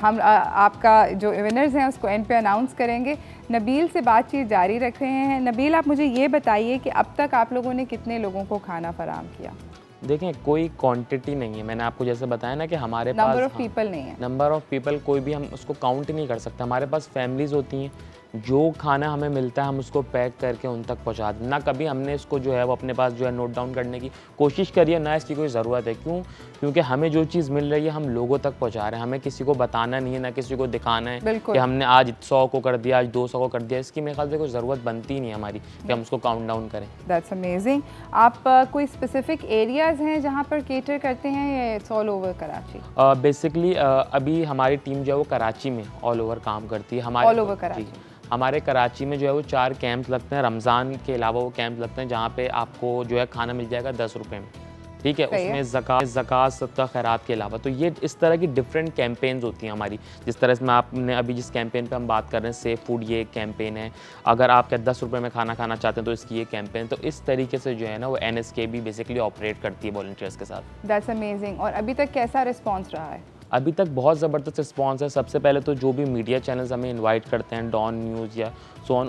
हम आपका जो विनर्स हैं उसको एंड पे अनाउंस करेंगे। नबील से बातचीत जारी रख रहे हैं। नबील, आप मुझे ये बताइए कि अब तक आप लोगों ने कितने लोगों को खाना फराहम किया? देखें, कोई क्वांटिटी नहीं है। मैंने आपको जैसे बताया ना कि हमारे पास नंबर ऑफ़ पीपल नहीं है। नंबर ऑफ़ पीपल कोई भी हम उसको काउंट नहीं कर सकते। हमारे पास फैमिलीज़ होती हैं जो खाना हमें मिलता है हम उसको पैक करके उन तक पहुंचा दें। ना कभी हमने इसको जो है वो अपने पास जो है नोट डाउन करने की कोशिश करी है, ना इसकी कोई ज़रूरत है। क्यों? क्योंकि हमें जो चीज़ मिल रही है हम लोगों तक पहुंचा रहे हैं, हमें किसी को बताना नहीं है, ना किसी को दिखाना है कि हमने आज 100 को कर दिया, आज 200 को कर दिया। इसकी मेरे ख्याल से कोई ज़रूरत बनती नहीं है हमारी कि हम उसको काउंट डाउन करें। That's amazing. आप कोई स्पेसिफिक एरियाज़ हैं जहाँ पर केटर करते हैं या it's all over Karachi? Basically अभी हमारी टीम जो है वो कराची में ऑल ओवर काम करती है। हमारे ऑल ओवर कराची, हमारे कराची में जो है वो 4 कैंप्स लगते हैं। रमज़ान के अलावा वो कैंप लगते हैं जहाँ पे आपको जो है खाना मिल जाएगा 10 रुपये में, ठीक है। उसमें ज़कात सदका खैरात के अलावा तो ये इस तरह की डिफरेंट कैंपेन्स होती हैं हमारी। जिस तरह से आपने अभी जिस कैंपेन पे हम बात कर रहे हैं, सेफ फूड, ये एक कैंपेन है। अगर आप 10 रुपये में खाना खाना चाहते हैं तो इसकी ये कैंपेन। तो इस तरीके से जो है ना वो NSK भी बेसिकली ऑपरेट करती है वॉलंटियर्स के साथ। That's amazing. और अभी तक कैसा रिस्पॉन्स रहा है? अभी तक बहुत ज़बरदस्त रिस्पॉन्स है। सबसे पहले तो जो भी मीडिया चैनल्स हमें इनवाइट करते हैं, डॉन न्यूज़ या सो ऑन,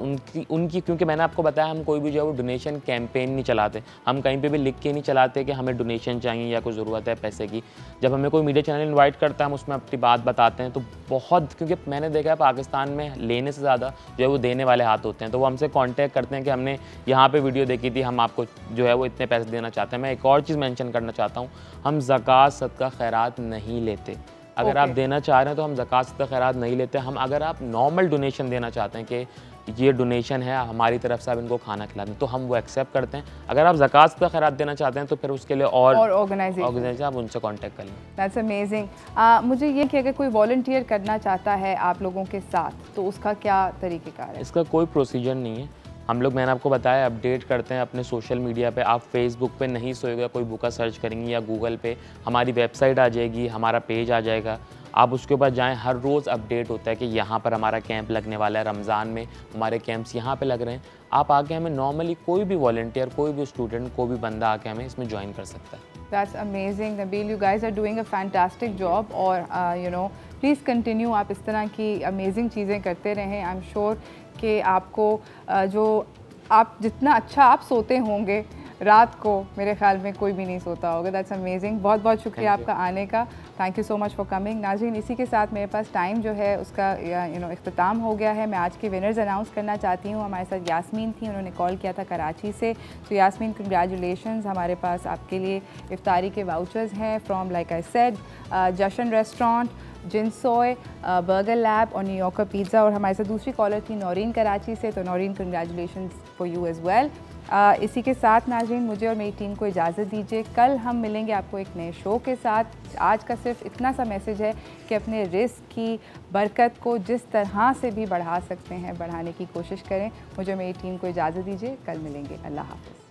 उनकी क्योंकि मैंने आपको बताया हम कोई भी जो है वो डोनेशन कैंपेन नहीं चलाते। हम कहीं पे भी लिख के नहीं चलाते कि हमें डोनेशन चाहिए या कोई ज़रूरत है पैसे की। जब हमें कोई मीडिया चैनल इनवाइट करता है हम उसमें अपनी बात बताते हैं। तो बहुत, क्योंकि मैंने देखा है पाकिस्तान में लेने से ज़्यादा जो है वो देने वाले हाथ होते हैं। तो वो हमसे कॉन्टैक्ट करते हैं कि हमने यहाँ पर वीडियो देखी थी, हम आपको जो है वो इतने पैसे देना चाहते हैं। मैं एक और चीज़ मेंशन करना चाहता हूँ, हम ज़कात सदका खैरात नहीं लेते। अगर आप देना चाह रहे हैं तो हम ज़कात सदका खैरात नहीं लेते। हम अगर आप नॉर्मल डोनेशन देना चाहते हैं कि ये डोनेशन है हमारी तरफ से आप इनको खाना खिला दें, तो हम वो एक्सेप्ट करते हैं। अगर आप ज़कात सदका खैरात देना चाहते हैं तो फिर उसके लिए और ऑर्गेनाइजेशन आप उनसे कांटेक्ट कर लें। That's amazing. मुझे ये कि अगर कोई वॉलंटियर करना चाहता है आप लोगों के साथ तो उसका क्या तरीक़ेकार है? इसका कोई प्रोसीजर नहीं है। हम लोग, मैंने आपको बताया, अपडेट करते हैं अपने सोशल मीडिया पे। आप फेसबुक पे नहीं सोएगा कोई भूखा सर्च करेंगे या गूगल पे हमारी वेबसाइट आ जाएगी, हमारा पेज आ जाएगा, आप उसके ऊपर जाएं। हर रोज़ अपडेट होता है कि यहाँ पर हमारा कैंप लगने वाला है, रमज़ान में हमारे कैंप्स यहाँ पे लग रहे हैं। आप आके हमें नॉर्मली कोई भी वॉलंटियर, कोई भी स्टूडेंट, कोई भी बंदा आके हमें इसमें ज्वाइन कर सकता है। That's amazing, Nabil. You guys are doing a fantastic job और you know please continue। आप इस तरह की amazing चीज़ें करते रहें। I'm sure कि आपको जो आप जितना अच्छा आप सोते होंगे रात को, मेरे ख्याल में कोई भी नहीं सोता होगा। That's amazing. बहुत बहुत शुक्रिया आपका आने का। Thank you so much for coming. नाज़रीन, इसी के साथ मेरे पास टाइम जो है उसका इख्तिताम हो गया है। मैं आज के विनर्स अनाउंस करना चाहती हूँ। हमारे साथ यास्मीन थी, उन्होंने कॉल किया था कराची से। तो यास्मीन, कंग्रेचुलेशंस। हमारे पास आपके लिए इफ्तारी के वाउचर्स हैं from, like I said, Jashan restaurant, Ginsoy, Burger Lab और न्यूयॉर्कर पिज़्ज़ा। और हमारे साथ दूसरी कॉलर थी नौरीन कराची से। तो Naureen, congratulations for you as well. इसी के साथ नाज़रीन, मुझे और मेरी टीम को इजाज़त दीजिए। कल हम मिलेंगे आपको एक नए शो के साथ। आज का सिर्फ इतना सा मैसेज है कि अपने रिस्क की बरकत को जिस तरह से भी बढ़ा सकते हैं बढ़ाने की कोशिश करें। मुझे और मेरी टीम को इजाज़त दीजिए। कल मिलेंगे। अल्लाह हाफ़िज़।